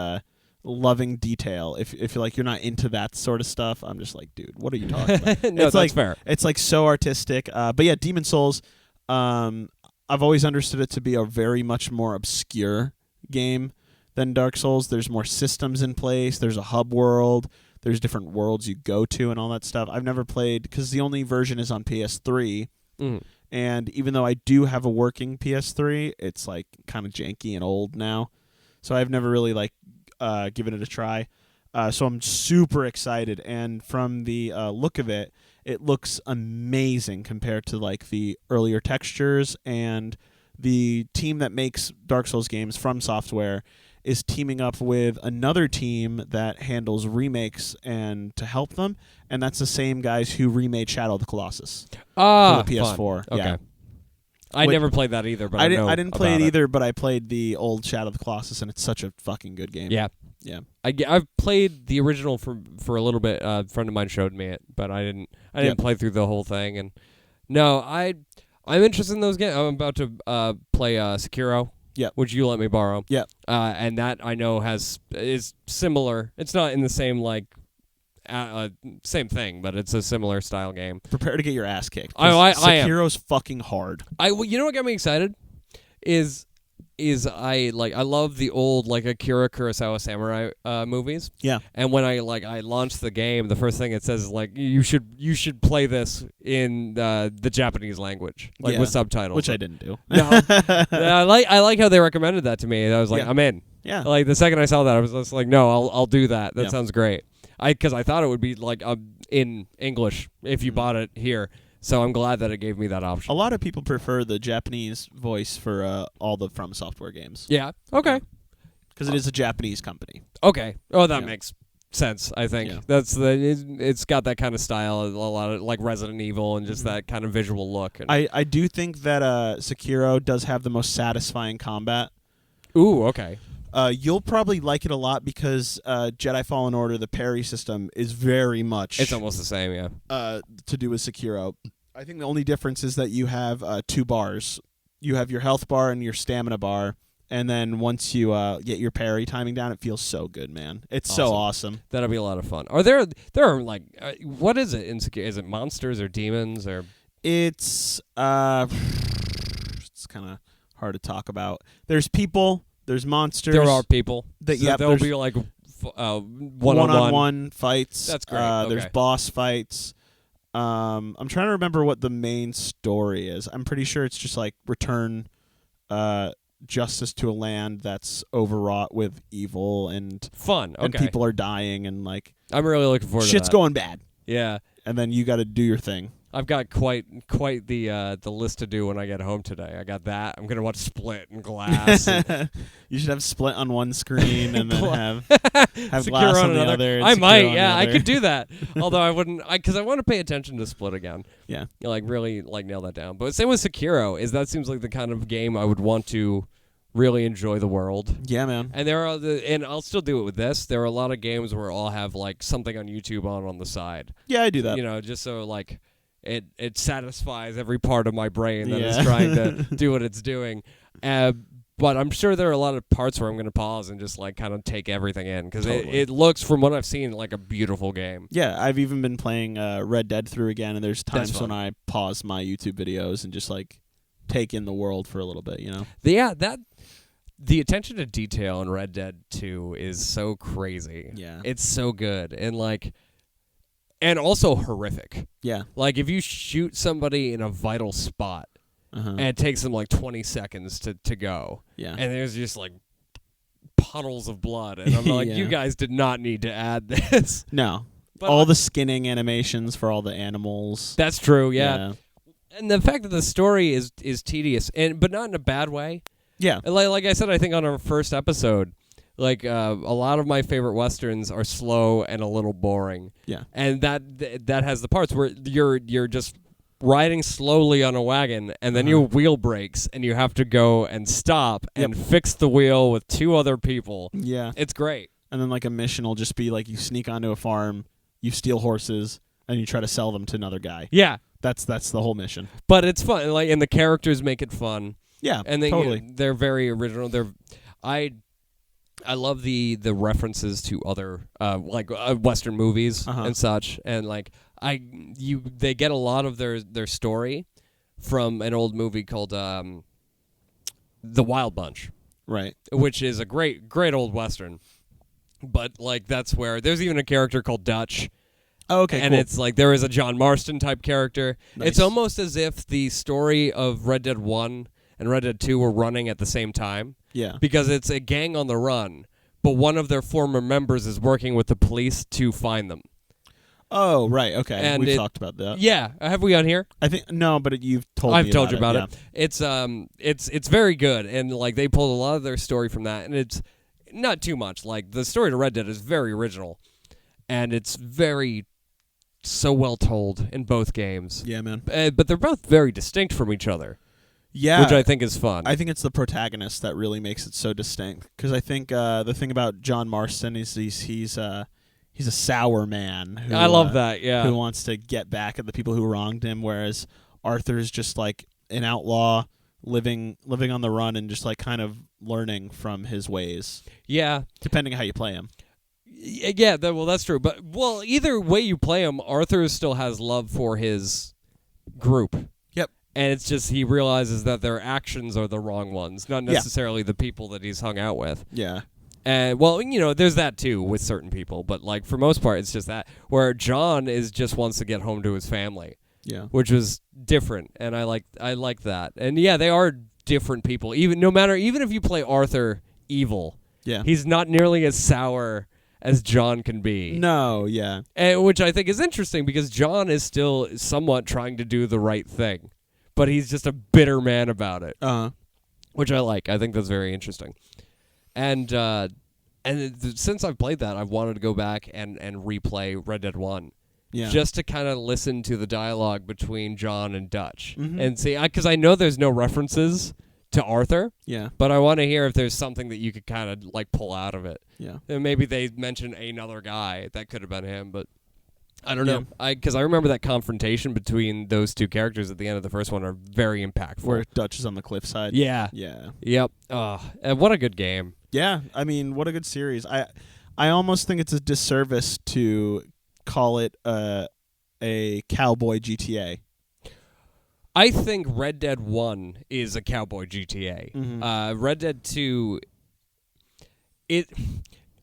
loving detail. If you're not into that sort of stuff, I'm just like, dude, what are you talking about? No, that's fair. It's like so artistic. But yeah, Demon Souls, I've always understood it to be a very much more obscure game than Dark Souls. There's more systems in place. There's a hub world. There's different worlds you go to and all that stuff. I've never played, because the only version is on PS3. And even though I do have a working PS3, it's like kind of janky and old now. So I've never really given it a try. So I'm super excited. And from the look of it, it looks amazing compared to like the earlier textures, and the team that makes Dark Souls games, From Software, is teaming up with another team that handles remakes and to help them, and that's the same guys who remade Shadow of the Colossus for the PS4. Fun. Okay. Yeah. I never played that either, but I didn't play it either, but I played the old Shadow of the Colossus, and it's such a fucking good game. Yeah. Yeah. I've played the original for a little bit. A friend of mine showed me it, but I didn't play through the whole thing. And no, I'm interested in those games. I'm about to play Sekiro. Yeah. Which you let me borrow. Yeah. And that I know is similar. It's not in the same same thing, but it's a similar style game. Prepare to get your ass kicked. I am. Sekiro's fucking hard. You know what got me excited is I love the old Akira Kurosawa samurai movies. Yeah. And when I launched the game, the first thing it says is you should play this in the Japanese language, with subtitles, which I didn't do. No. I like how they recommended that to me. I was like, I'm in. Yeah. The second I saw that, I was just like, no, I'll do that. That sounds great. Because I thought it would be in English if you bought it here. So I'm glad that it gave me that option. A lot of people prefer the Japanese voice for all the From Software games. Yeah. Okay. Because it is a Japanese company. Okay. Oh, that makes sense, I think. Yeah. It's got that kind of style, a lot of like Resident Evil and just that kind of visual look. And I do think that Sekiro does have the most satisfying combat. Ooh, okay. You'll probably like it a lot because Jedi Fallen Order, the parry system, is very much... It's almost the same, yeah. To do with Sekiro. I think the only difference is that you have 2 bars. You have your health bar and your stamina bar, and then once you get your parry timing down, it feels so good, man. It's so awesome. That'll be a lot of fun. Are there are what is it in Sekiro? Is it monsters or demons or... It's kind of hard to talk about. There's people... There's monsters. There are people. There'll be one-on-one fights. That's great. There's boss fights. I'm trying to remember what the main story is. I'm pretty sure it's just return justice to a land that's overwrought with evil and fun. Okay. And people are dying and I'm really looking forward to that. Shit's going bad. Yeah. And then you got to do your thing. I've got quite the list to do when I get home today. I got that. I'm gonna watch Split and Glass. You should have Split on one screen and then have Sekiro Glass on the other. I might. Yeah, I could do that. Although I wouldn't, because I want to pay attention to Split again. Yeah. Really nail that down. But same with Sekiro. That seems like the kind of game I would want to really enjoy the world. Yeah, man. And and I'll still do it with this. There are a lot of games where I'll have something on YouTube on the side. Yeah, I do that. Just so It satisfies every part of my brain that is trying to do what it's doing. But I'm sure there are a lot of parts where I'm going to pause and just kind of take everything in because it looks, from what I've seen, like a beautiful game. Yeah, I've even been playing Red Dead through again, and there's times when I pause my YouTube videos and just take in the world for a little bit, The attention to detail in Red Dead 2 is so crazy. Yeah. It's so good. And also horrific. Yeah. If you shoot somebody in a vital spot, and it takes them 20 seconds to go. Yeah. And there's just puddles of blood. And I'm you guys did not need to add this. No. But all the skinning animations for all the animals. That's true, yeah. And the fact that the story is tedious, but not in a bad way. Yeah. Like I said, I think on our first episode, a lot of my favorite westerns are slow and a little boring. Yeah. And that has the parts where you're just riding slowly on a wagon, and then your wheel breaks, and you have to go and stop and fix the wheel with 2 other people. Yeah. It's great. And then like a mission will just be like you sneak onto a farm, you steal horses, and you try to sell them to another guy. Yeah. That's the whole mission. But it's fun, like, and the characters make it fun. Yeah, and they, totally. They're very original. I love the references to other Western movies and such, and like they get a lot of their story from an old movie called The Wild Bunch, right? Which is a great old Western. But like that's where there's even a character called Dutch. Oh, okay, and cool. it's like there is a John Marston type character. Nice. It's almost as if the story of Red Dead 1 and Red Dead 2 were running at the same time. Yeah. Because it's a gang on the run, but one of their former members is working with the police to find them. Oh, right. Okay. And We've talked about that. Yeah. Have we on here? I think no, but you've told I've me told you about it. It's very good, and like they pulled a lot of their story from that, and it's not too much. Like the story to Red Dead is very original, and it's very so well told in both games. Yeah, man. But they're both very distinct from each other. Yeah, which I think is fun. I think it's the protagonist that really makes it so distinct. Because I think the thing about John Marston is he's a sour man. Who, I love that. Yeah, who wants to get back at the people who wronged him, whereas Arthur's just like an outlaw living on the run and just like kind of learning from his ways. Yeah, depending on how you play him. Yeah, that's true. But either way you play him, Arthur still has love for his group. Yep. And it's just he realizes that their actions are the wrong ones, not necessarily the people that he's hung out with. Yeah. And there's that too with certain people, but like for most part, it's just that where John just wants to get home to his family. Yeah. Which was different, and I like that. And yeah, they are different people. Even if you play Arthur evil, he's not nearly as sour as John can be. No, yeah. And which I think is interesting because John is still somewhat trying to do the right thing, but he's just a bitter man about it. Which I like. I think that's very interesting. And since I've played that, I've wanted to go back and replay Red Dead 1. Yeah. Just to kind of listen to the dialogue between John and Dutch. And see, because I know there's no references to Arthur. Yeah. But I want to hear if there's something that you could kind of like pull out of it. Yeah. And maybe they mention another guy that could have been him, but I don't know. Because I remember that confrontation between those two characters at the end of the first one are very impactful. Where Dutch is on the cliffside. Yeah. Yeah. Yep. And what a good game. Yeah. I mean, what a good series. I almost think it's a disservice to call it a cowboy GTA. I think Red Dead 1 is a cowboy GTA. Red Dead 2,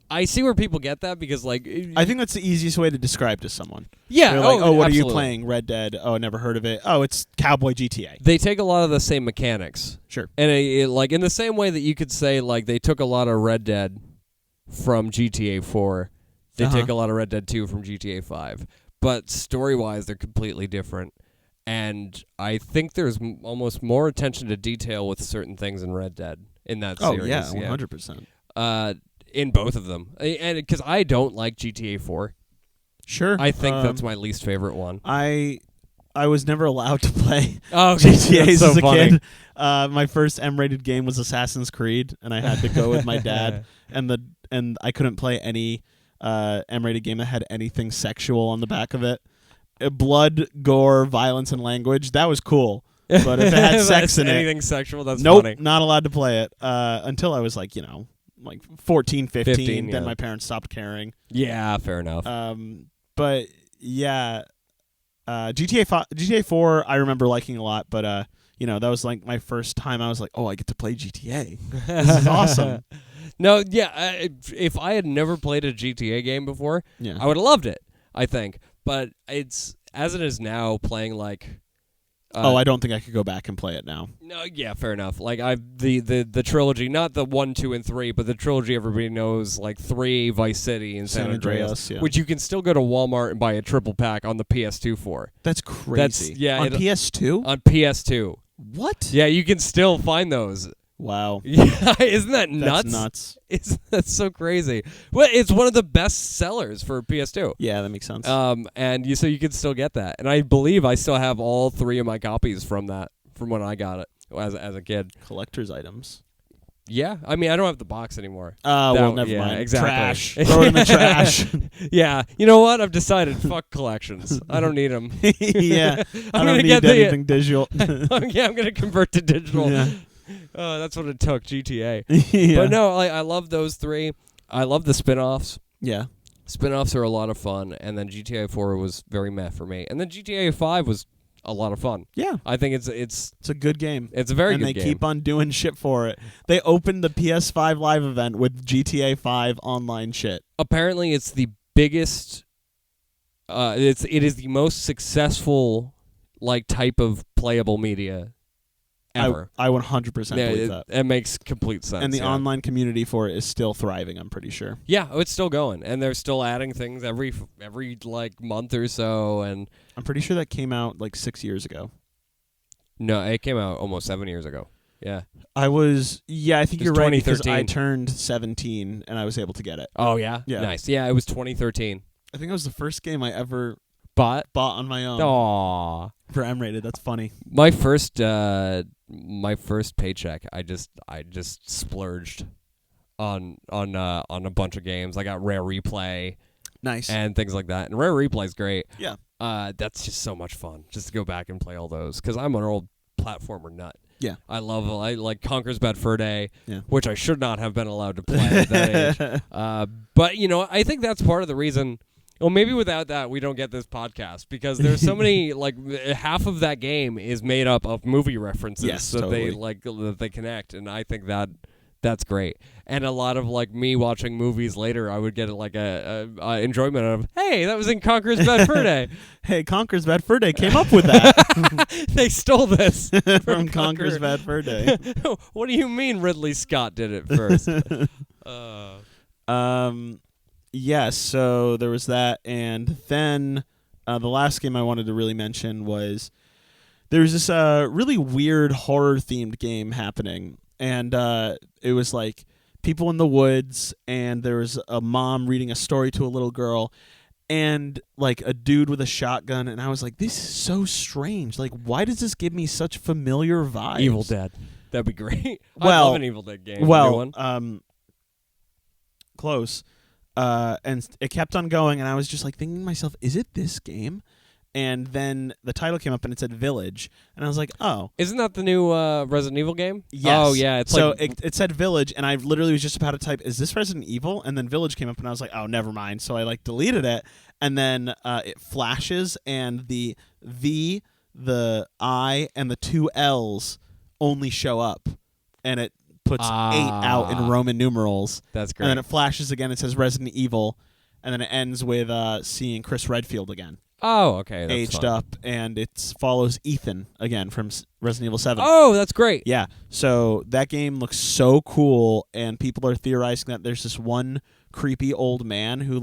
I see where people get that because, like... I think that's the easiest way to describe to someone. Yeah. They're like, what absolutely. are you playing? Red Dead? Oh, I never heard of it. Oh, it's cowboy GTA. They take a lot of the same mechanics. Sure. And like in the same way that you could say, like, they took a lot of Red Dead from GTA 4. They take a lot of Red Dead 2 from GTA 5. But story-wise, they're completely different. And I think there's almost more attention to detail with certain things in Red Dead in that series. Oh, yeah, 100%. In both of them. And because I don't like GTA 4. Sure. I think that's my least favorite one. I was never allowed to play GTAs as a kid. My first M-rated game was Assassin's Creed, and I had to go with my dad, and I couldn't play any M-rated game that had anything sexual on the back of it. Blood, gore, violence, and language, that was cool. But if it had sex in anything sexual, that's nope, funny. not allowed to play it until I was like 14, 15. Then yeah. my parents stopped caring. Yeah, fair enough. But yeah, GTA 4 I remember liking a lot, but that was like my first time I was like, oh, I get to play GTA. This is awesome. No, yeah, if I had never played a GTA game before, I would have loved it, I think. But it's as it is now, playing like. I don't think I could go back and play it now. No, yeah, fair enough. Like the trilogy, not the 1, 2, and 3, but the trilogy everybody knows, like 3, Vice City, and San Andreas, which you can still go to Walmart and buy a triple pack on the PS2 for. That's crazy. On PS2? On PS2. What? Yeah, you can still find those Wow. Yeah, isn't that nuts? That's nuts. That's so crazy. Well, it's one of the best sellers for PS2. Yeah, that makes sense. And so you can still get that. And I believe I still have all 3 of my copies from when I got it as a kid. Collector's items. Yeah, I mean, I don't have the box anymore. Well, never mind. Exactly. Trash. Throw it in the trash. Yeah, you know what? I've decided. Fuck collections. I don't need them. Yeah, I I'm don't gonna need get anything digital. Yeah, I'm gonna convert to digital. Yeah. That's what it took. GTA. Yeah. But no, I love those 3. I love the spin-offs. Yeah. Spin-offs are a lot of fun, and then GTA 4 was very meh for me, and then GTA 5 was a lot of fun. Yeah. I think it's a good game. It's a very good game. And they keep on doing shit for it. They opened the PS5 Live event with GTA 5 online shit. Apparently, it's the biggest. It is the most successful type of playable media ever. I 100% believe that. It makes complete sense. And the online community for it is still thriving, I'm pretty sure. Yeah, it's still going, and they're still adding things every month or so, and I'm pretty sure that came out 6 years ago. No, it came out almost 7 years ago. Yeah. I think you're right because 2013. I turned 17 and I was able to get it. Oh, yeah? Yeah. Nice. Yeah, it was 2013. I think it was the first game I ever bought on my own. Aww. For M-rated. That's funny. My first paycheck, I just splurged on a bunch of games. I got Rare Replay. Nice. And things like that. And Rare Replay's great. Yeah. That's just so much fun just to go back and play all those because I'm an old platformer nut. Yeah. I like Conker's Bad Fur Day, yeah. which I should not have been allowed to play at that age. But, I think that's part of the reason. Well, maybe without that, we don't get this podcast because there's so many, half of that game is made up of movie references that they connect. And I think that's great. And a lot of me watching movies later, I would get a enjoyment of, hey, that was in Conker's Bad Fur Day. Hey, Conker's Bad Fur Day came up with that. They stole this from Conker's Bad Fur Day. What do you mean Ridley Scott did it first? Yes, so there was that, and then the last game I wanted to really mention was there was this really weird horror-themed game happening, and it was people in the woods, and there was a mom reading a story to a little girl, and a dude with a shotgun, and I was like, this is so strange. Why does this give me such familiar vibes? Evil Dead. That'd be great. I Well, love an Evil Dead game. Well, close. And it kept on going, and I was just thinking to myself, is it this game? And then the title came up, and it said Village, and I was like, oh. Isn't that the new Resident Evil game? Yes. Oh, yeah. It's it said Village, and I literally was just about to type, is this Resident Evil? And then Village came up, and I was like, oh, never mind. So I deleted it, and then it flashes, and the V, the I, and the 2 L's only show up, and it puts 8 out in Roman numerals. That's great. And then it flashes again. It says Resident Evil, and then it ends with seeing Chris Redfield again. Oh, okay. That's aged fun. up, and it follows Ethan again from Resident Evil 7. Oh, that's great. Yeah. So that game looks so cool, and people are theorizing that there's this one creepy old man who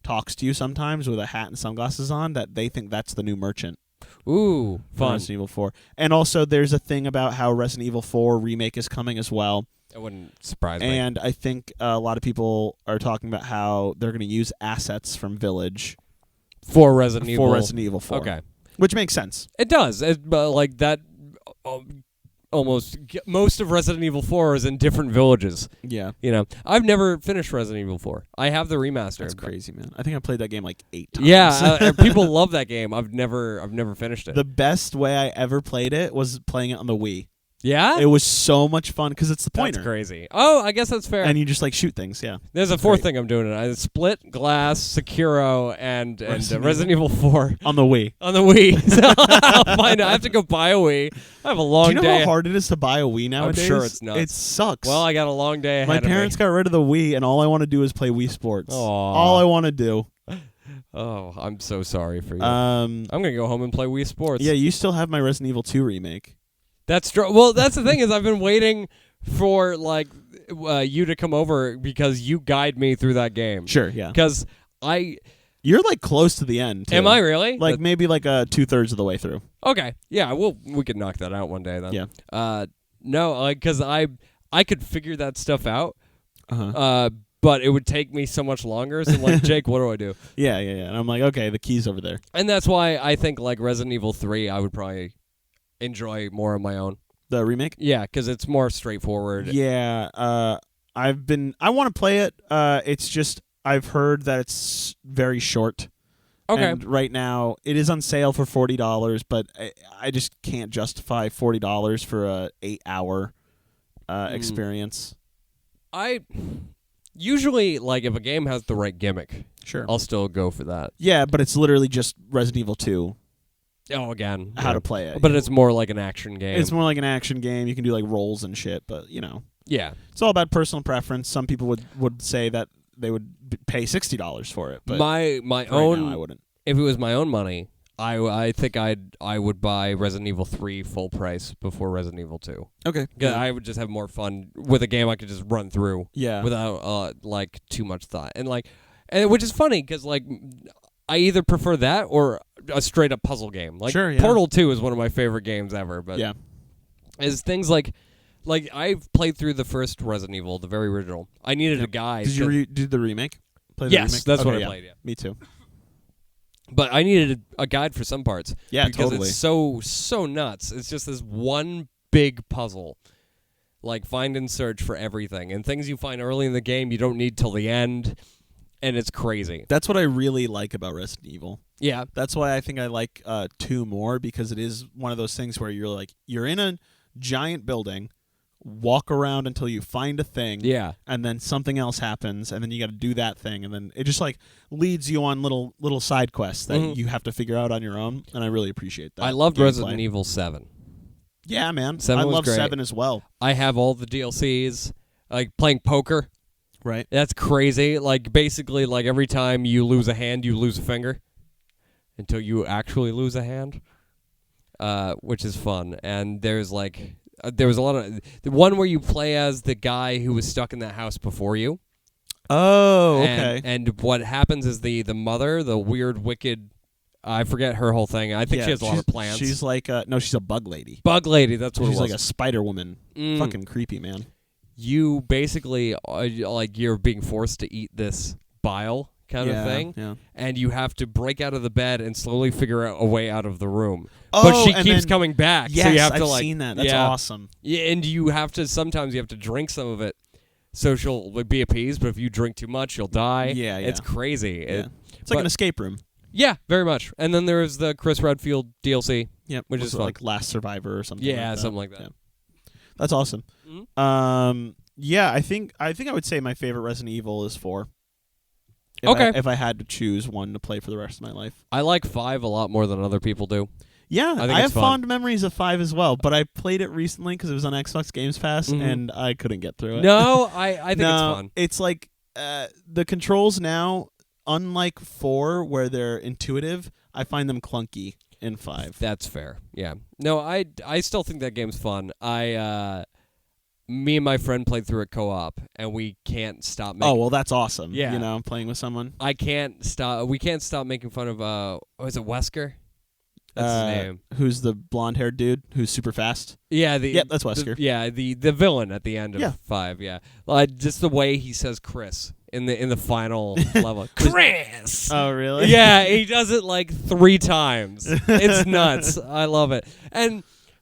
talks to you sometimes with a hat and sunglasses on that they think that's the new merchant. Ooh, fun. Resident Evil 4. And also there's a thing about how Resident Evil 4 remake is coming as well. It wouldn't surprise me. And I think a lot of people are talking about how they're going to use assets from Village for Resident Evil. For Resident Evil 4. Okay. Which makes sense. It does. That almost most of Resident Evil 4 is in different villages. Yeah. I've never finished Resident Evil 4. I have the remaster. That's crazy, man. I think I played that game 8 times. Yeah, people love that game. I've never finished it. The best way I ever played it was playing it on the Wii. Yeah? It was so much fun because it's the pointer. That's crazy. Oh, I guess that's fair. And you just shoot things, yeah. There's a fourth thing I'm doing. I Split, Glass, Sekiro, and Resident Evil 4. On the Wii. On the Wii. So I'll find out. I have to go buy a Wii. I have a long day. Do you know how hard it is to buy a Wii nowadays? I'm sure it's nuts. It sucks. Well, I got a long day ahead My parents got rid of the Wii, and all I want to do is play Wii Sports. Aww. All I want to do. Oh, I'm so sorry for you. I'm going to go home and play Wii Sports. Yeah, you still have my Resident Evil 2 remake. That's true. Well, that's the thing is I've been waiting for you to come over because you guide me through that game. Sure, yeah. Because you're close to the end. Too. Am I really? Maybe 2/3 of the way through. Okay. Yeah. We could knock that out one day then. Yeah. No, because I I could figure that stuff out. Uh-huh. But it would take me so much longer. So I'm like, Jake, what do I do? Yeah. And I'm like, okay, the key's over there. And that's why I think like Resident Evil 3, I would probably enjoy more on my own. The remake? Yeah, because it's more straightforward. Yeah. I want to play it. It's just I've heard that it's very short. Okay. And right now it is on sale for $40, but I just can't justify $40 for a 8-hour experience. I usually, like, if a game has the right gimmick, Sure, I'll still go for that. Yeah, but it's literally just Resident Evil 2. Oh, again. How to play it. But it's more like an action game. It's more like an action game. You can do like rolls and shit, but Yeah. it's all about personal preference. Some people would say that they would pay $60 for it, but my right own, now I wouldn't. if it was my own money, I think I would buy Resident Evil 3 full price before Resident Evil 2. Okay. Yeah. I would just have more fun with a game I could just run through. Yeah. Without like too much thought. And which is funny because like I either prefer that or a straight up puzzle game. Like Sure, yeah. Portal 2 is one of my favorite games ever, but Yeah. is things like I've played through the first Resident Evil, the very original. I needed a guide. Did you do the remake? Play the Yes, remake? that's what Okay, I played, yeah. Me too. But I needed a guide for some parts. Yeah, because totally. it's so nuts. It's just this one big puzzle. Like find and search for everything. And things you find early in the game you don't need till the end. And it's crazy. That's what I really like about Resident Evil. Yeah. That's why I think I like 2 more, because it is one of those things where you're in a giant building, walk around until you find a thing, Yeah. and then something else happens, and then you got to do that thing, and then it just like leads you on little side quests that you have to figure out on your own, and I really appreciate that. I loved gameplay. Resident Evil 7. Yeah, man. 7 I was love great. 7 as well. I have all the DLCs. Like playing poker. Right. That's crazy. Like basically like every time you lose a hand, you lose a finger. Until you actually lose a hand. Which is fun. And there's like there was a lot of the one where you play as the guy who was stuck in that house before you. Oh, okay. And what happens is the mother, the weird, wicked, I forget her whole thing. I think she has a lot of plants. She's like no, she's a bug lady. Bug lady, that's what She's it was. like a spider woman. Fucking creepy, man. You basically like you're being forced to eat this bile kind of thing, and you have to break out of the bed and slowly figure out a way out of the room. But she keeps coming back, yes, so you have to I've seen that. That's awesome. Yeah, and you have to sometimes you have to drink some of it, so she'll be appeased. But if you drink too much, you'll die. Yeah. It's crazy. Yeah. It's like an escape room. Yeah, very much. And then there is the Chris Redfield DLC. Yep, which is fun. like Last Survivor or something. Yeah, like that. something like that. Yeah. That's awesome. Mm-hmm. Yeah, I think I would say my favorite Resident Evil is 4. If I had to choose one to play for the rest of my life. I like 5 a lot more than other people do. Yeah, I have fond memories of 5 as well, but I played it recently because it was on Xbox Games Pass, and I couldn't get through it. No, I think it's fun. It's like the controls now, unlike 4, where they're intuitive, I find them clunky in 5. That's fair. Yeah. No, I still think that game's fun. Me and my friend played through it co-op, and we can't stop making... Oh, well, that's awesome. Yeah. Playing with someone. We can't stop making fun of, is it Wesker? That's his name. Who's the blonde-haired dude who's super fast? Yeah, that's Wesker. The villain at the end of 5, yeah. Just the way he says Chris in the final level. Chris! Oh, really? Yeah, he does it like 3 times. It's nuts. I love it.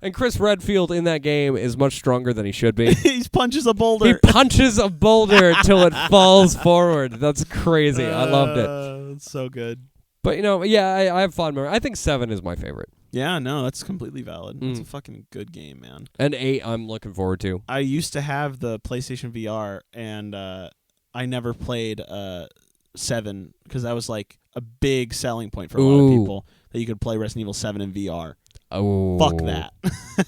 And Chris Redfield in that game is much stronger than he should be. He punches a boulder. He punches a boulder till it falls forward. That's crazy. I loved it. It's so good. But, I have fond memories. I think 7 is my favorite. Yeah, no, that's completely valid. It's a fucking good game, man. And 8 I'm looking forward to. I used to have the PlayStation VR, and I never played 7 because that was like a big selling point for a lot of people, that you could play Resident Evil 7 in VR. Oh. Fuck that.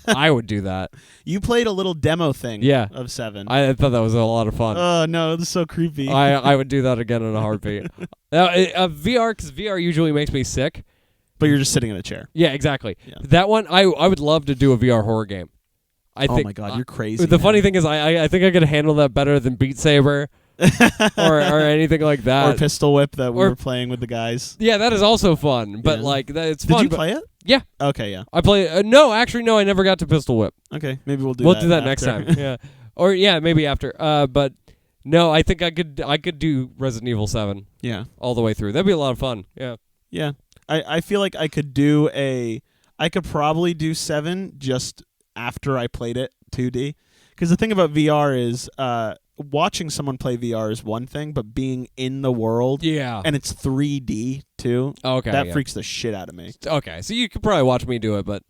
I would do that. You played a little demo thing of 7. I thought that was a lot of fun. Oh, no, this is so creepy. I would do that again in a heartbeat. VR, because VR usually makes me sick. But you're just sitting in a chair. Yeah, exactly. Yeah. That one, I would love to do a VR horror game. Oh my God, you're crazy. The funny thing is, I think I could handle that better than Beat Saber or anything like that. Or Pistol Whip that we were playing with the guys. Yeah, that is also fun. But it's fun. Did you play it? Yeah. Okay, yeah. I play. No, I never got to Pistol Whip. Okay, maybe we'll do that next time. Yeah. Or yeah, maybe after. But no, I think I could do Resident Evil 7. Yeah. All the way through. That'd be a lot of fun. Yeah. Yeah. I feel like I could probably do 7 just after I played it 2D. Because the thing about VR is watching someone play VR is one thing, but being in the world and it's 3D too, that freaks the shit out of me. Okay, so you could probably watch me do it, but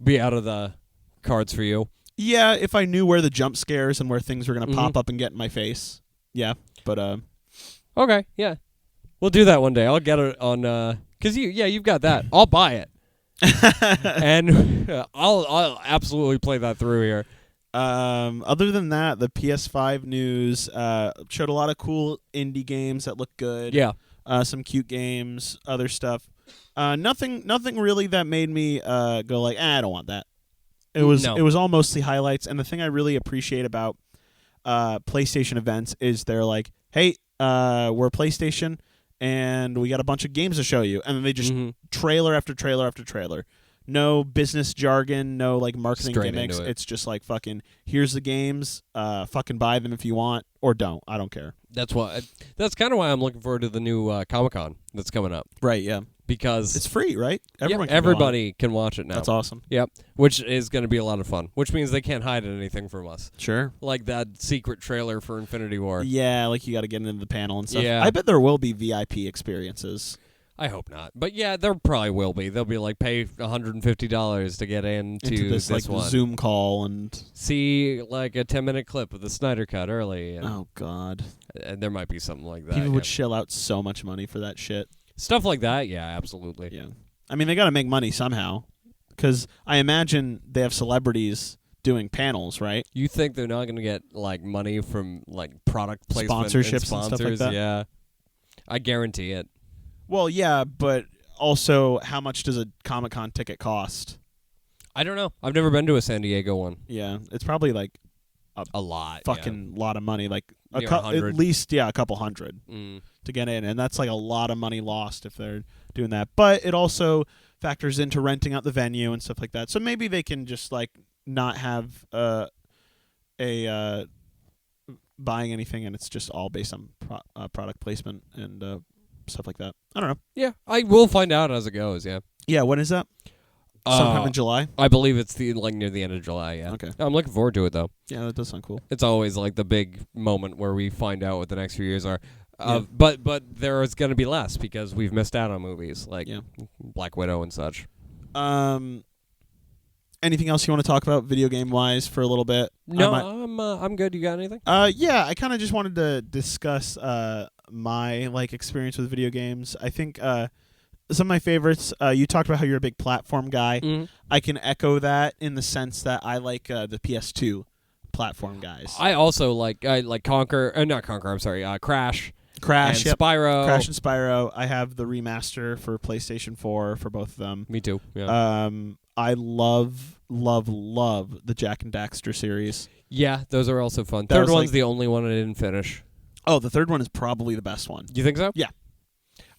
be out of the cards for you. Yeah, if I knew where the jump scares and where things were going to pop up and get in my face. Yeah, but okay, yeah. We'll do that one day. I'll get it on cuz you've got that. I'll buy it. And I'll absolutely play that through here. Other than that, the PS5 news showed a lot of cool indie games that look good. Yeah. Some cute games, other stuff. Nothing really that made me go like, I don't want that. It was all mostly highlights, and the thing I really appreciate about PlayStation events is they're like, hey, we're PlayStation, and we got a bunch of games to show you, and then they just trailer after trailer after trailer. No business jargon, no like marketing gimmicks. It's just like fucking here's the games, fucking buy them if you want or don't. I don't care. That's kind of why I'm looking forward to the new Comic-Con that's coming up. Right, yeah. Because it's free, right? Everybody can watch it now. That's awesome. Yep. Which is going to be a lot of fun. Which means they can't hide anything from us. Sure. Like that secret trailer for Infinity War. Yeah, like you got to get into the panel and stuff. Yeah. I bet there will be VIP experiences. I hope not. But yeah, there probably will be. They'll be like, pay $150 to get into this like one. Zoom call and see like a 10-minute clip of the Snyder Cut early. And, oh, God. And there might be something like that. People would shell out so much money for that shit. Stuff like that, yeah, absolutely. Yeah. I mean, they got to make money somehow. Because I imagine they have celebrities doing panels, right? You think they're not going to get like money from like product placement sponsorships and sponsors? And stuff like that? Yeah. I guarantee it. Well, yeah, but also, how much does a Comic-Con ticket cost? I don't know. I've never been to a San Diego one. Yeah, it's probably like a lot, fucking lot of money, like at least a couple hundred to get in, and that's like a lot of money lost if they're doing that. But it also factors into renting out the venue and stuff like that. So maybe they can just like not have buying anything, and it's just all based on product placement and stuff like that. I don't know. Yeah, I will find out as it goes. Yeah. Yeah. When is that? Sometime in July. I believe it's near the end of July. Yeah. Okay. I'm looking forward to it though. Yeah, that does sound cool. It's always like the big moment where we find out what the next few years are. But there is going to be less because we've missed out on movies like Black Widow and such. Anything else you want to talk about video game wise for a little bit? No, I'm good. You got anything? Yeah, I kind of just wanted to discuss my like experience with video games. I think some of my favorites. You talked about how you're a big platform guy. Mm-hmm. I can echo that in the sense that I like the PS2 platform guys. I also like Conquer. Not Conquer. I'm sorry. Crash. Crash, and Spyro. Crash and Spyro. I have the remaster for PlayStation 4 for both of them. Me too. Yeah. I love the Jak and Daxter series. Yeah, those are also fun. Third one's the only one I didn't finish. Oh, the third one is probably the best one. You think so? Yeah.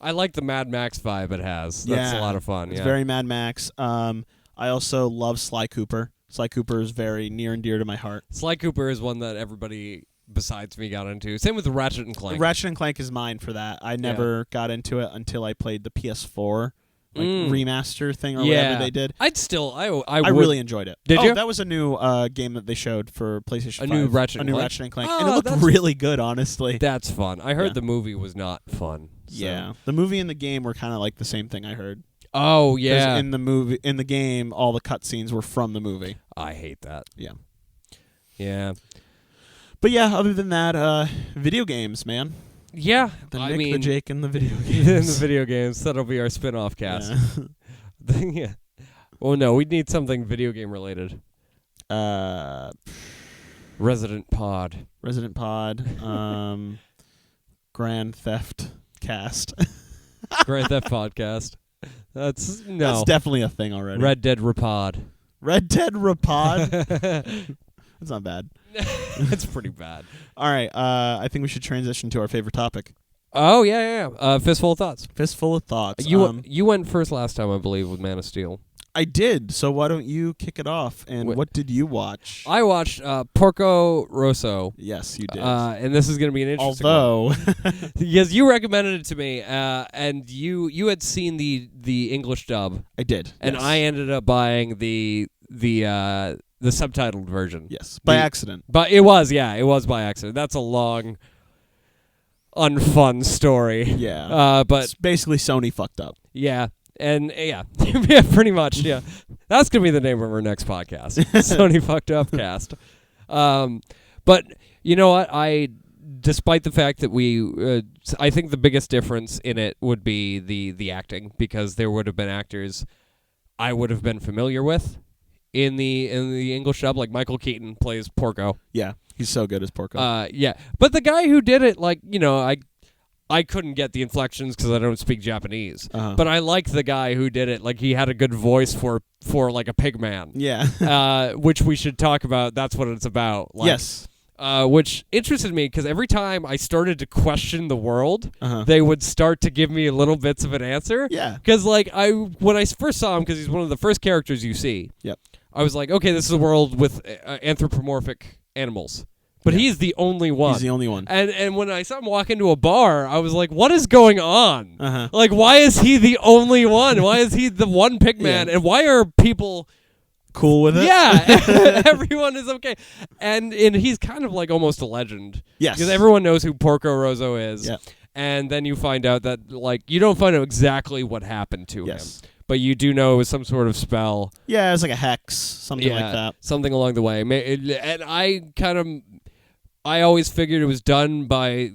I like the Mad Max vibe it has. That's a lot of fun. It's very Mad Max. I also love Sly Cooper. Sly Cooper is very near and dear to my heart. Sly Cooper is one that everybody besides me got into. Same with Ratchet and Clank. Ratchet and Clank is mine for that. I never got into it until I played the PS4 remaster thing or whatever they did. I really enjoyed it. Did you? That was a new game that they showed for PlayStation 5. New Ratchet and Clank. And it looked really good, honestly. That's fun. I heard the movie was not fun. So. Yeah. The movie and the game were kind of like the same thing, I heard. Oh, yeah. In the game, all the cutscenes were from the movie. I hate that. Yeah. Yeah. But yeah, other than that, video games, man. Yeah. The Jake, and the video games. In the video games. That'll be our spin-off cast. Yeah. Yeah. Well, no, we need something video game related. Resident Pod. Grand Theft Cast. Grand Theft Podcast. That's definitely a thing already. Red Dead Rapod. That's not bad. It's pretty bad. All right. I think we should transition to our favorite topic. Oh, yeah. Fistful of Thoughts. Fistful of Thoughts. You went first last time, I believe, with Man of Steel. I did. So why don't you kick it off? And what did you watch? I watched Porco Rosso. Yes, you did. And this is going to be an interesting Although, because you recommended it to me, and you had seen the English dub. I did. And yes. I ended up buying the subtitled version. Yes, by accident. But it was by accident. That's a long, unfun story. Yeah. But it's basically Sony fucked up. Yeah. And yeah, yeah, pretty much. Yeah, that's gonna be the name of our next podcast, Sony Fucked Up Cast. But you know what? Despite the fact that I think the biggest difference in it would be the acting, because there would have been actors I would have been familiar with in the English dub. Like Michael Keaton plays Porco. Yeah, he's so good as Porco. Yeah, but the guy who did it, like, you know, I couldn't get the inflections because I don't speak Japanese. But I like the guy who did it. Like, he had a good voice for like a pig man. Yeah. Which we should talk about. That's what it's about. Like, yes. Which interested me because every time I started to question the world, they would start to give me little bits of an answer. Yeah. Because, like, when I first saw him, because he's one of the first characters you see, yep. I was like, okay, this is a world with anthropomorphic animals. But he's the only one. He's the only one. And when I saw him walk into a bar, I was like, what is going on? Uh-huh. Like, why is he the only one? Why is he the one pig man? And why are people cool with it? Yeah. Everyone is okay. And he's kind of like almost a legend. Yes. Because everyone knows who Porco Rosso is. Yeah. And then you find out that, like, you don't find out exactly what happened to him. But you do know it was some sort of spell. Yeah, it was like a hex, something like that. Something along the way. And I always figured it was done by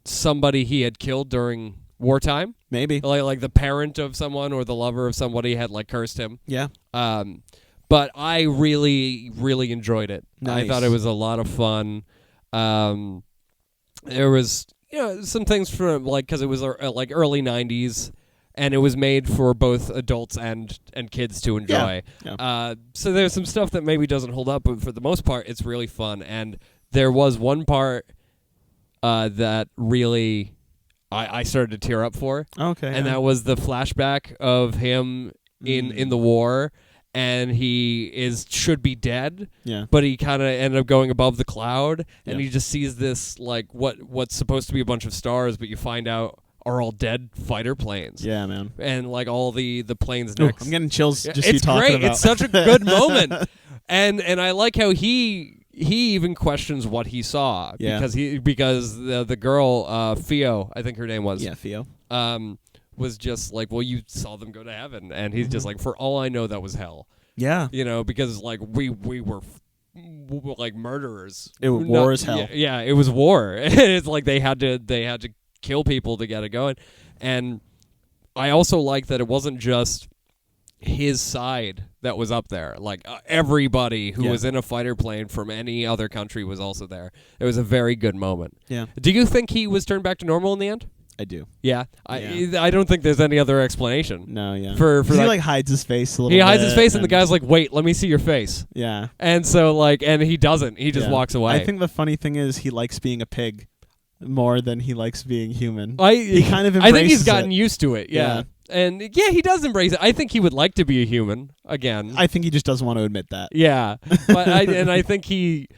somebody he had killed during wartime. Maybe. Like the parent of someone or the lover of somebody had, like, cursed him. Yeah. But I really, really enjoyed it. Nice. I thought it was a lot of fun. There was, you know, some things from, like, because it was like early 90s. And it was made for both adults and kids to enjoy. Yeah. So there's some stuff that maybe doesn't hold up, but for the most part, it's really fun. And there was one part that really I started to tear up for. Okay. And that was the flashback of him in the war, and he should be dead. Yeah. But he kind of ended up going above the cloud, and he just sees this, like, what's supposed to be a bunch of stars, but you find out are all dead fighter planes. Yeah, man. And, like, all the planes next. I'm getting chills just it's you talking great. about. It's such a good moment. And I like how he even questions what he saw. Yeah. Because the girl, Theo, I think her name was. Yeah, Theo. Was just like, well, you saw them go to heaven. And he's just like, for all I know, that was hell. Yeah. You know, because, like, we were like murderers. War is hell. Yeah, it was war. It's like they had to kill people to get it going. And I also like that it wasn't just his side that was up there. Like, everybody who was in a fighter plane from any other country was also there. It was a very good moment. Yeah. Do you think he was turned back to normal in the end? I do. Yeah. I don't think there's any other explanation. No, yeah. For he, like, hides his face a little bit. He hides his face, and the guy's like, wait, let me see your face. Yeah. And so, like, and he doesn't. He just walks away. I think the funny thing is he likes being a pig more than he likes being human. He kind of embraces I think he's gotten used to it, yeah. And, yeah, he does embrace it. I think he would like to be a human again. I think he just doesn't want to admit that. Yeah. But I think he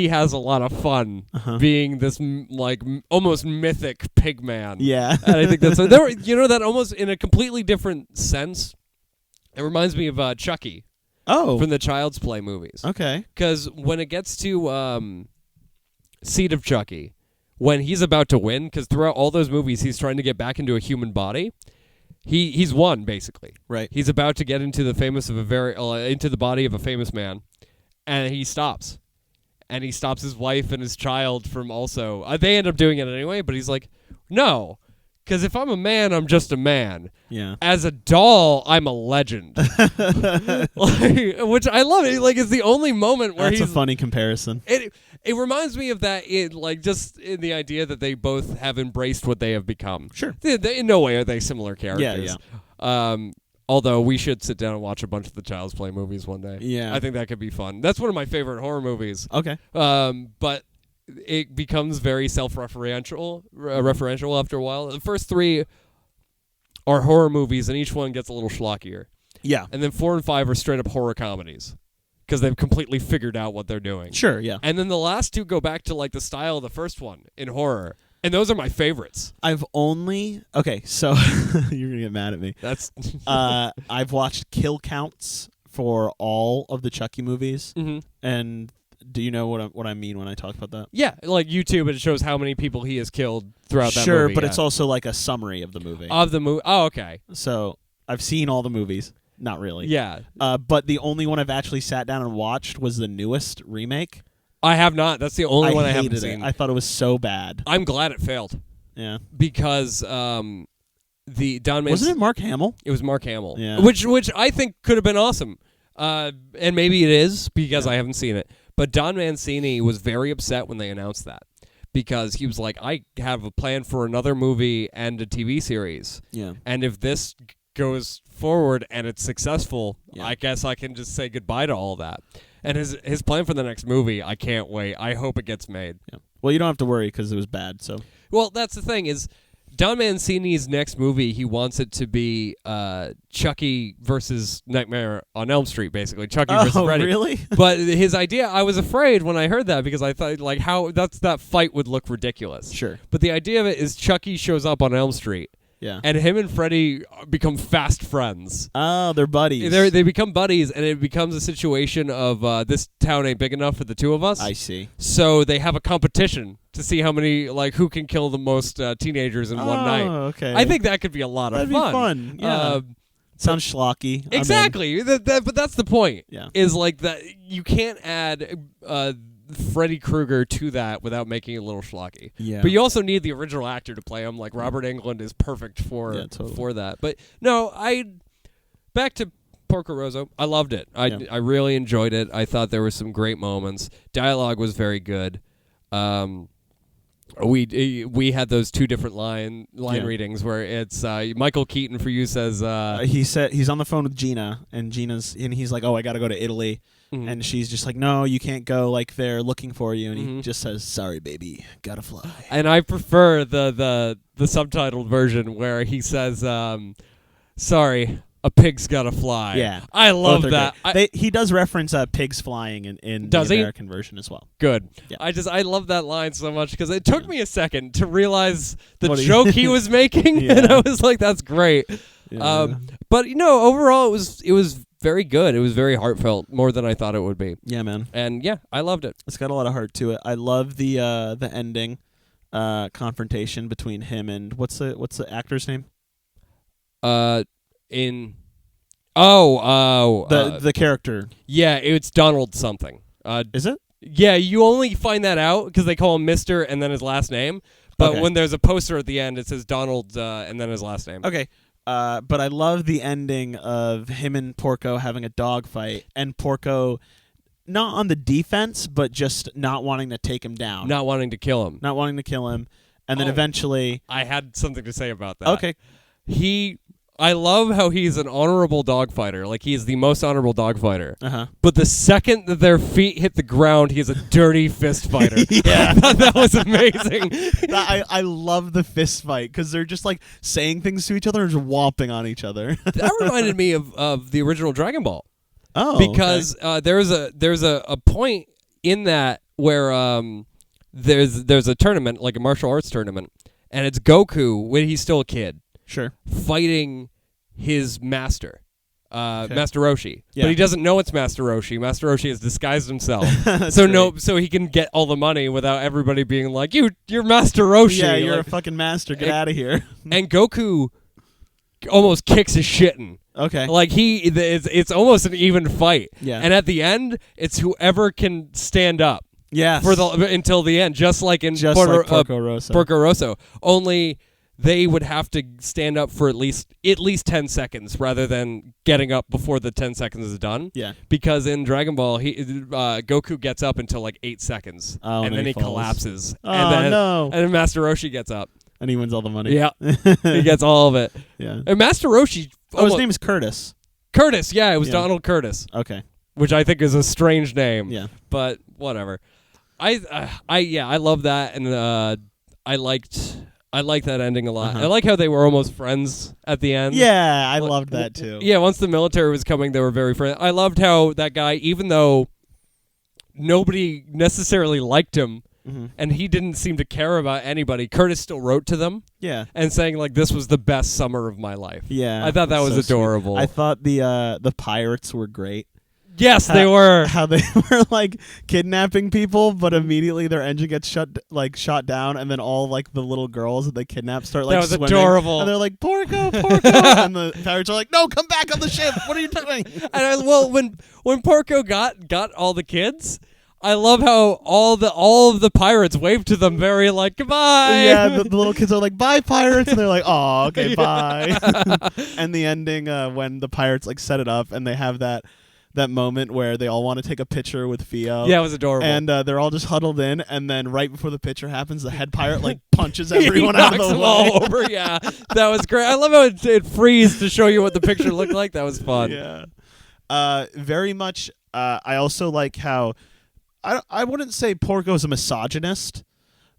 has a lot of fun being this, like, almost mythic pig man. Yeah. And I think that's... that almost in a completely different sense, it reminds me of Chucky. Oh. From the Child's Play movies. Okay. Because when it gets to Seed of Chucky, when he's about to win, because throughout all those movies he's trying to get back into a human body, he's won, basically. Right. He's about to get into into the body of a famous man, and he stops. And he stops his wife and his child from also... they end up doing it anyway, but he's like, no, because if I'm a man, I'm just a man. Yeah. As a doll, I'm a legend. Which I love. Like, it's the only moment where That's a funny comparison. It reminds me of that, just in the idea that they both have embraced what they have become. Sure. In no way are they similar characters. Yeah. Although we should sit down and watch a bunch of the Child's Play movies one day. Yeah. I think that could be fun. That's one of my favorite horror movies. Okay. But it becomes very referential after a while. The first three are horror movies, and each one gets a little schlockier. Yeah. And then 4 and 5 are straight up horror comedies because they've completely figured out what they're doing. Sure, yeah. And then the last 2 go back to like the style of the first one in horror. And those are my favorites. Okay, so you're going to get mad at me. That's I've watched kill counts for all of the Chucky movies. Mm-hmm. And do you know what I mean when I talk about that? Yeah, like YouTube, it shows how many people he has killed throughout that movie. Sure, but it's also like a summary of the movie. Oh, okay. So I've seen all the movies. Not really. Yeah. But the only one I've actually sat down and watched was the newest remake. I have not. That's the only one I haven't seen. I thought it was so bad. I'm glad it failed. Yeah. Because the Don Mancini... Wasn't it Mark Hamill? It was Mark Hamill. Yeah. Which I think could have been awesome. And maybe it is because I haven't seen it. But Don Mancini was very upset when they announced that. Because he was like, I have a plan for another movie and a TV series. Yeah. And if this goes forward and it's successful, I guess I can just say goodbye to all that. And his plan for the next movie, I can't wait. I hope it gets made. Yeah. Well, you don't have to worry because it was bad. So. Well, that's the thing is, Don Mancini's next movie, he wants it to be Chucky versus Nightmare on Elm Street, basically. Chucky versus Freddy. Oh, really? But his idea, I was afraid when I heard that because I thought, like, that fight would look ridiculous. Sure. But the idea of it is Chucky shows up on Elm Street. Yeah. And him and Freddy become fast friends. Oh, they're buddies. They become buddies, and it becomes a situation of this town ain't big enough for the two of us. I see. So they have a competition to see how many, like, who can kill the most teenagers in one night. Oh, okay. I think that could be a lot of That'd fun. Be fun. Yeah. Sounds schlocky. Exactly. But that's the point. Yeah. Is like that you can't add Freddy Krueger to that without making it a little schlocky. Yeah. But you also need the original actor to play him. Like Robert Englund is perfect for that. But no, back to Porco Rosso. I loved it. I really enjoyed it. I thought there were some great moments. Dialogue was very good. We had those 2 different line readings where it's Michael Keaton for you says he said he's on the phone with Gina and he's like, oh, I got to go to Italy. Mm-hmm. And she's just like, no, you can't go, like they're looking for you. And he just says, sorry, baby, gotta fly. And I prefer the subtitled version where he says, sorry, a pig's gotta fly. Yeah. I love that. He does reference pigs flying in the American version as well. Good. Yeah. I love that line so much because it took me a second to realize the joke he was making. And I was like, that's great. Yeah. But, overall, it was very good. It was very heartfelt, more than I thought it would be. Yeah, man. And yeah, I loved it. It's got a lot of heart to it. I love the ending confrontation between him and what's the actor's name? The character. Yeah, it's Donald something. Is it? Yeah, you only find that out because they call him Mr. and then his last name. But when there's a poster at the end, it says Donald and then his last name. Okay. But I love the ending of him and Porco having a dogfight, and Porco not on the defense, but just not wanting to take him down. Not wanting to kill him. And then eventually... I had something to say about that. Okay. I love how he's an honorable dog fighter. Like, he is the most honorable dog fighter. Uh-huh. But the second that their feet hit the ground, he is a dirty fist fighter. Yeah. I thought that was amazing. I love the fist fight because they're just, like, saying things to each other and just whopping on each other. That reminded me of the original Dragon Ball. Oh, because there's a point in that where there's a tournament, like a martial arts tournament, and it's Goku when he's still a kid. Sure. Fighting his master, Master Roshi. Yeah. But he doesn't know it's Master Roshi. Master Roshi has disguised himself. So he can get all the money without everybody being like, you're Master Roshi. Yeah, you're a fucking master. Get out of here. And Goku almost kicks his shitting. Okay. Like it's almost an even fight. Yeah. And at the end, it's whoever can stand up. Yes. Until the end, just like in Porco Rosso. Porco Rosso. Only they would have to stand up for at least 10 seconds rather than getting up before the 10 seconds is done. Yeah. Because in Dragon Ball, Goku gets up until like 8 seconds. Oh, and then he falls. collapses. Oh, and then Master Roshi gets up. And he wins all the money. Yeah. He gets all of it. Yeah. And Master Roshi... his name is Curtis. Curtis, yeah. It was Donald Curtis. Okay. Which I think is a strange name. Yeah. But whatever. I love that. And I liked... I like that ending a lot. Uh-huh. I like how they were almost friends at the end. Yeah, I loved that too. Yeah, once the military was coming, they were very friends. I loved how that guy, even though nobody necessarily liked him, and he didn't seem to care about anybody, Curtis still wrote to them. Yeah. And saying, like, this was the best summer of my life. Yeah. I thought that was so adorable. Sweet. I thought the pirates were great. Yes, they were. How they were like kidnapping people, but immediately their engine gets shot down, and then all like the little girls that they kidnap start like that was swimming, adorable. and they're like Porco, and the pirates are like, no, come back on the ship. What are you doing? And when Porco got all the kids, I love how all of the pirates waved to them very like goodbye. Yeah, the little kids are like, bye pirates, and they're like, oh, okay, bye. And the ending when the pirates like set it up and they have that moment where they all want to take a picture with Theo. Yeah, it was adorable. And they're all just huddled in, and then right before the picture happens, the head pirate like punches everyone out of the them way. all over. Yeah, that was great. I love how it freezed to show you what the picture looked like. That was fun. Yeah, very much. I also like how I wouldn't say Porco's a misogynist,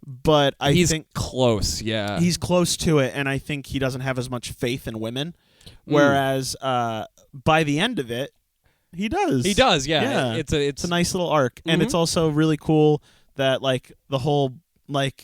but he's think close. Yeah, he's close to it, and I think he doesn't have as much faith in women. Whereas by the end of it, he does. He does, yeah. Yeah. It's a nice little arc, and it's also really cool that like the whole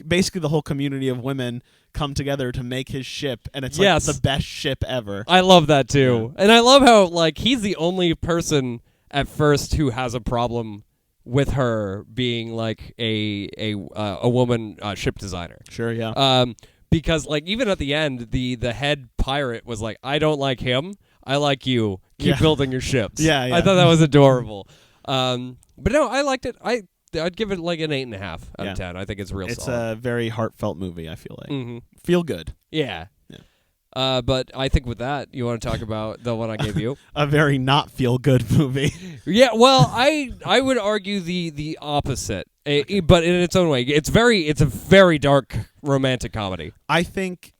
basically the whole community of women come together to make his ship, and it's like the best ship ever. I love that too, and I love how like he's the only person at first who has a problem with her being like a woman ship designer. Sure, yeah. Because like even at the end, the head pirate was like, I don't like him. I like you. Keep building your ships. Yeah. I thought that was adorable. But no, I liked it. I'd give it like an 8.5 out of 10. I think it's real solid. It's a very heartfelt movie, I feel like. Feel good. Yeah. But I think with that, you want to talk about the one I gave you? A very not feel good movie. Yeah, well, I would argue the opposite, but in its own way. It's a very dark romantic comedy. I think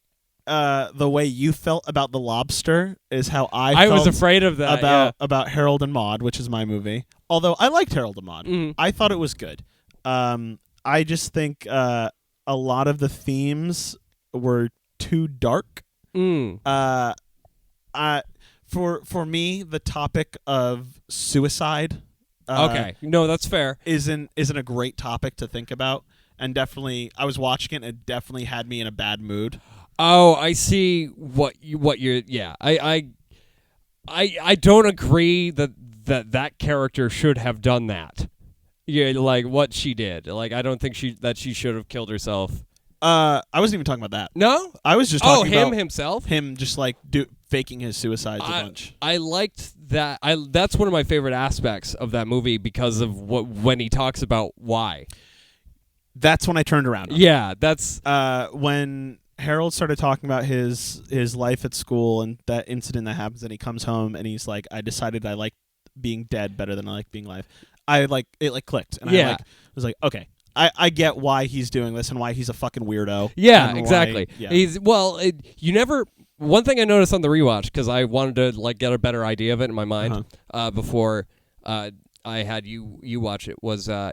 the way you felt about The Lobster is how I was afraid of that about Harold and Maude, which is my movie. Although I liked Harold and Maude. I thought it was good. I just think a lot of the themes were too dark. For me, the topic of suicide okay. No, that's fair. Isn't a great topic to think about, and definitely I was watching it and it definitely had me in a bad mood. Oh, I see what you're yeah. I don't agree that character should have done that. Yeah, like what she did. Like I don't think she should have killed herself. I wasn't even talking about that. No? I was just talking about himself? Him just like faking his suicides a bunch. I liked that. That's one of my favorite aspects of that movie because of when he talks about why. That's when I turned around. Yeah, that's when Harold started talking about his life at school and that incident that happens, and he comes home and he's like, I decided I like being dead better than I like being alive. It clicked, and I was like, okay. I get why he's doing this and why he's a fucking weirdo. Yeah, exactly. He's you never. One thing I noticed on the rewatch, because I wanted to like get a better idea of it in my mind before I had you watch it, was I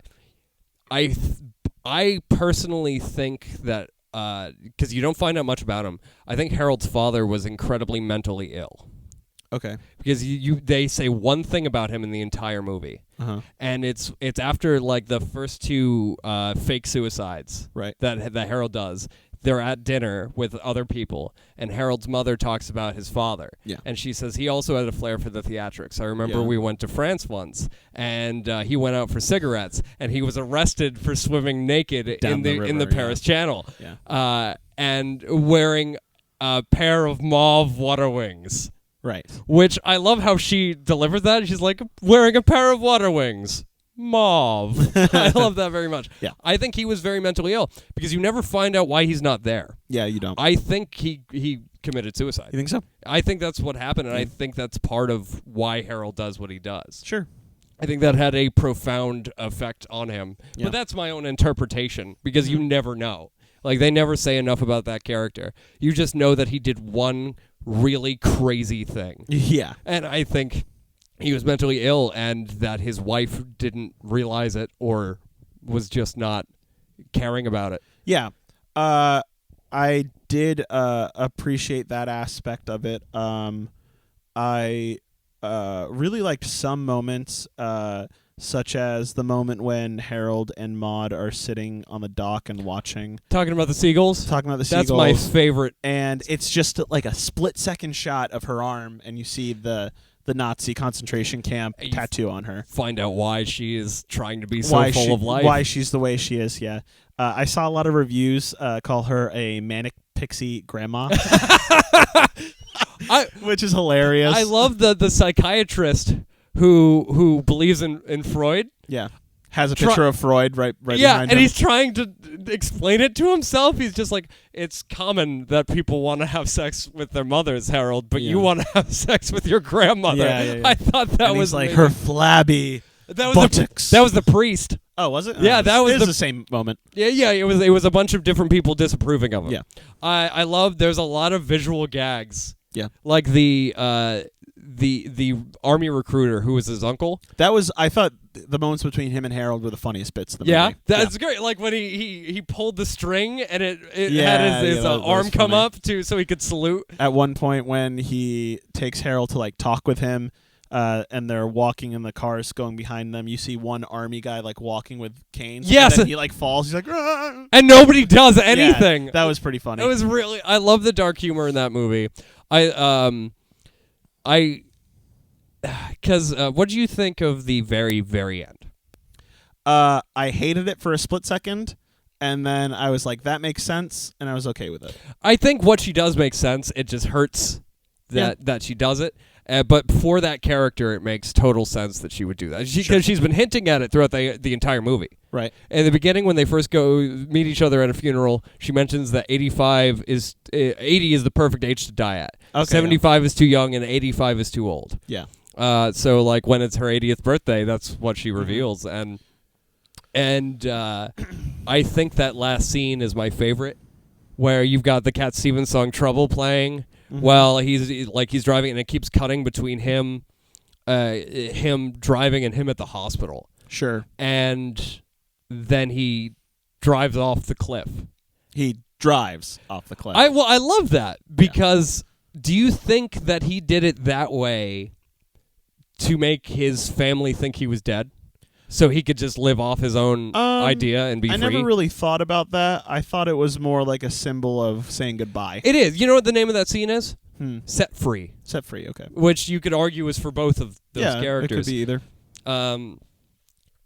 personally think that because you don't find out much about him, I think Harold's father was incredibly mentally ill. Okay. Because they say one thing about him in the entire movie, and it's after like the first two fake suicides, right? That Harold does. They're at dinner with other people, and Harold's mother talks about his father, and she says he also had a flair for the theatrics. I remember we went to France once, and he went out for cigarettes, and he was arrested for swimming naked in the Paris Channel, and wearing a pair of mauve water wings. Right. Which I love how she delivered that. She's like, wearing a pair of water wings. Mauve. I love that very much. Yeah. I think he was very mentally ill because you never find out why he's not there. Yeah, you don't. I think he committed suicide. You think so? I think that's what happened, and I think that's part of why Harold does what he does. Sure. I think that had a profound effect on him. Yeah. But that's my own interpretation because you never know. Like, they never say enough about that character. You just know that he did one really crazy thing. Yeah. And I think he was mentally ill and that his wife didn't realize it or was just not caring about it. Yeah. I did appreciate that aspect of it. I really liked some moments, such as the moment when Harold and Maude are sitting on the dock and watching. Talking about the seagulls? Talking about the That's seagulls. my favorite. And it's just like a split-second shot of her arm, and you see the Nazi concentration camp tattoo on her. Find out why she is trying to be so full of life. Why she's the way she is, yeah. I saw a lot of reviews call her a manic pixie grandma. Which is hilarious. I love the psychiatrist who believes in Freud. Yeah. Has a picture of Freud right behind him. And he's trying to explain it to himself. He's just like, it's common that people want to have sex with their mothers, Harold, but you want to have sex with your grandmother. Yeah. I thought that and was he's like amazing. her flabby buttocks. That was the priest. Oh, was it? Yeah, that was the same moment. Yeah. It was a bunch of different people disapproving of him. Yeah. I love. There's a lot of visual gags. Yeah. Like the army recruiter who was his uncle. That was, I thought the moments between him and Harold were the funniest bits of the movie. That's great. Like when he pulled the string and it Yeah, had his arm come up so he could salute. At one point when he takes Harold to like talk with him, and they're walking in the cars going behind them, you see one army guy like walking with canes. Yes. And then he like falls. He's like, "Rah!" And nobody does anything. Yeah, that was pretty funny. It was really. I love the dark humor in that movie. Because what do you think of the very, very end? I hated it for a split second, and then I was like, that makes sense, and I was okay with it. I think what she does makes sense. It just hurts that she does it. But for that character, it makes total sense that she would do that. Because she's been hinting at it throughout the entire movie. Right. In the beginning, when they first go meet each other at a funeral, she mentions that 80 is the perfect age to die at. Okay, 75 is too young, and 85 is too old. Yeah. So like when it's her 80th birthday, that's what she reveals, and I think that last scene is my favorite, where you've got the Cat Stevens song "Trouble" playing. Well, he's driving, and it keeps cutting between him driving and him at the hospital. Sure. And then he drives off the cliff. He drives off the cliff. I love that because do you think that he did it that way to make his family think he was dead? So he could just live off his own idea and be free? I never really thought about that. I thought it was more like a symbol of saying goodbye. It is. You know what the name of that scene is? Set Free. Set Free, okay. Which you could argue is for both of those characters. It could be either.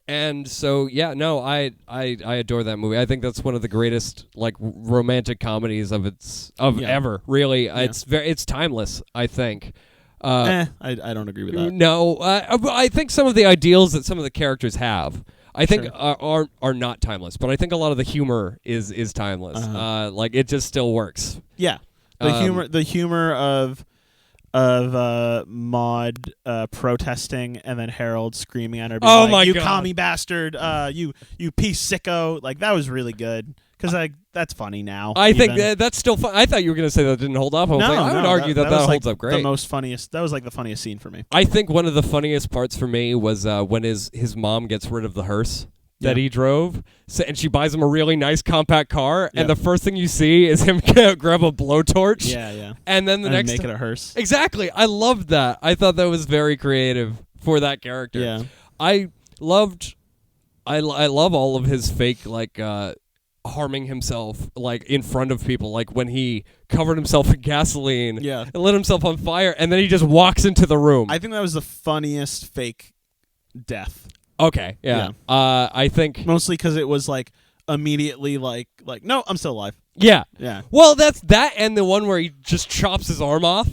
And so, I adore that movie. I think that's one of the greatest like romantic comedies of ever. Really, it's timeless. I think. I don't agree with that. No, I think some of the ideals that some of the characters have, I think are not timeless. But I think a lot of the humor is timeless. Like it just still works. Yeah, the humor of Maude protesting and then Harold screaming at her, being like, "You commie bastard! You piece sicko!" Like that was really good. Because that's funny now. I think that's still fun. I thought you were going to say that didn't hold up. I would argue that holds up great. The most funniest. That was like the funniest scene for me. I think one of the funniest parts for me was when his mom gets rid of the hearse that he drove, and she buys him a really nice compact car, and the first thing you see is him grab a blowtorch. Yeah. And then make it a hearse. Exactly. I loved that. I thought that was very creative for that character. Yeah. I love all of his fake harming himself like in front of people, like when he covered himself in gasoline and lit himself on fire, and then he just walks into the room. I think that was the funniest fake death. Okay, I think mostly because it was like immediately like no, I'm still alive. Yeah. Well, that's that, and the one where he just chops his arm off.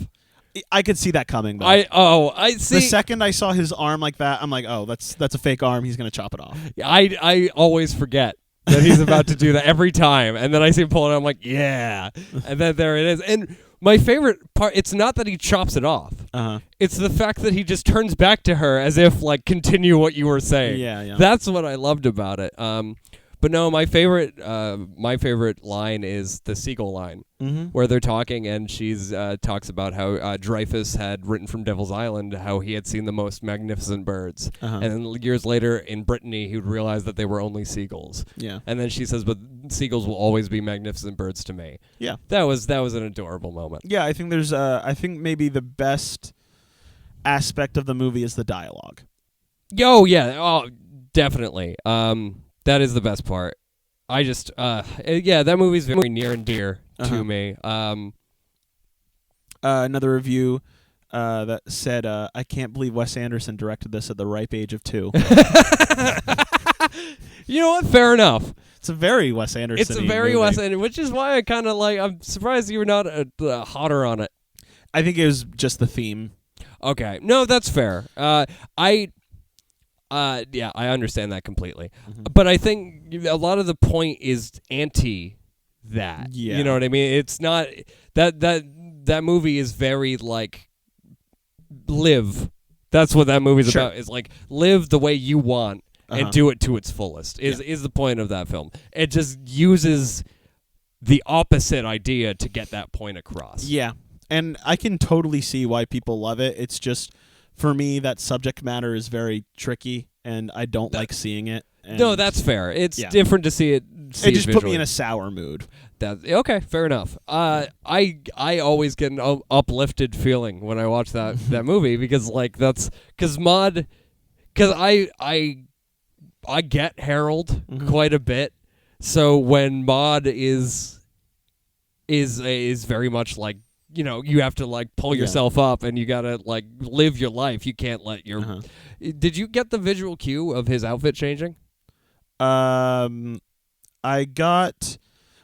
I could see that coming, though. I see. The second I saw his arm like that, I'm like, oh, that's a fake arm. He's gonna chop it off. I always forget that he's about to do that every time, and then I see him pull it out, I'm like, yeah, and then there it is. And my favorite part, it's not that he chops it off. It's the fact that he just turns back to her as if, like, continue what you were saying. Yeah. That's what I loved about it. But no, my favorite line is the seagull line, where they're talking, and she's talks about how Dreyfus had written from Devil's Island how he had seen the most magnificent birds, and then years later in Brittany he would realize that they were only seagulls. Yeah, and then she says, "But seagulls will always be magnificent birds to me." Yeah, that was an adorable moment. Yeah, I think there's I think maybe the best aspect of the movie is the dialogue. Definitely. That is the best part. I just, that movie's very near and dear to me. Another review that said, I can't believe Wes Anderson directed this at the ripe age of 2. You know what? Fair enough. It's a very Wes Anderson. It's a very movie. Wes Anderson, which is why I kind of I'm surprised you were not hotter on it. I think it was just the theme. Okay. No, that's fair. I understand that completely. But I think a lot of the point is anti that. Yeah. You know what I mean? It's not that movie is very live. That's what that movie's about. Is live the way you want and do it to its fullest. Is the point of that film. It just uses the opposite idea to get that point across. Yeah. And I can totally see why people love it. It's just, for me, that subject matter is very tricky, and I don't like seeing it. No, that's fair. It's different to see it. It just put me in a sour mood. Okay, fair enough. I always get an uplifted feeling when I watch that movie because Maude, because I get Harold quite a bit. So when Maude is very much you have to pull yourself up and you gotta live your life. You can't let your. Did you get the visual cue of his outfit changing? I got.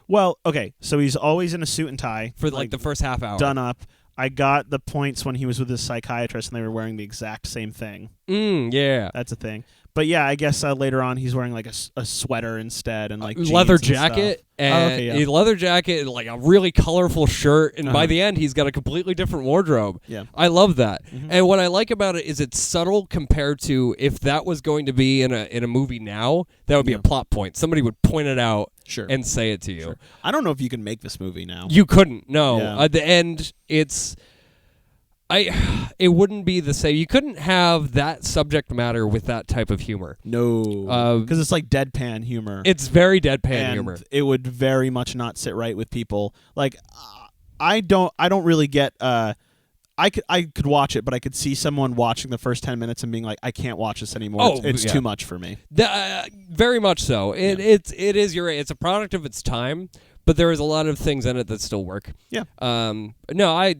Well, okay, so he's always in a suit and tie for the first half hour, done up. I got the points when he was with his psychiatrist and they were wearing the exact same thing. Yeah, that's a thing. But yeah, I guess later on he's wearing a sweater instead and jeans leather and jacket stuff. and a leather jacket, a really colorful shirt, and by the end he's got a completely different wardrobe. Yeah, I love that. And what I like about it is it's subtle compared to if that was going to be in a movie now, that would be a plot point. Somebody would point it out and say it to you. Sure. I don't know if you can make this movie now. You couldn't. No. Yeah. At the end, it wouldn't be the same. You couldn't have that subject matter with that type of humor. No, because it's deadpan humor. It's very deadpan humor. It would very much not sit right with people. I don't really get. I could watch it, but I could see someone watching the first 10 minutes and being like, I can't watch this anymore. It's too much for me. Very much so. It is. You're right. It's a product of its time, but there is a lot of things in it that still work. Yeah. No,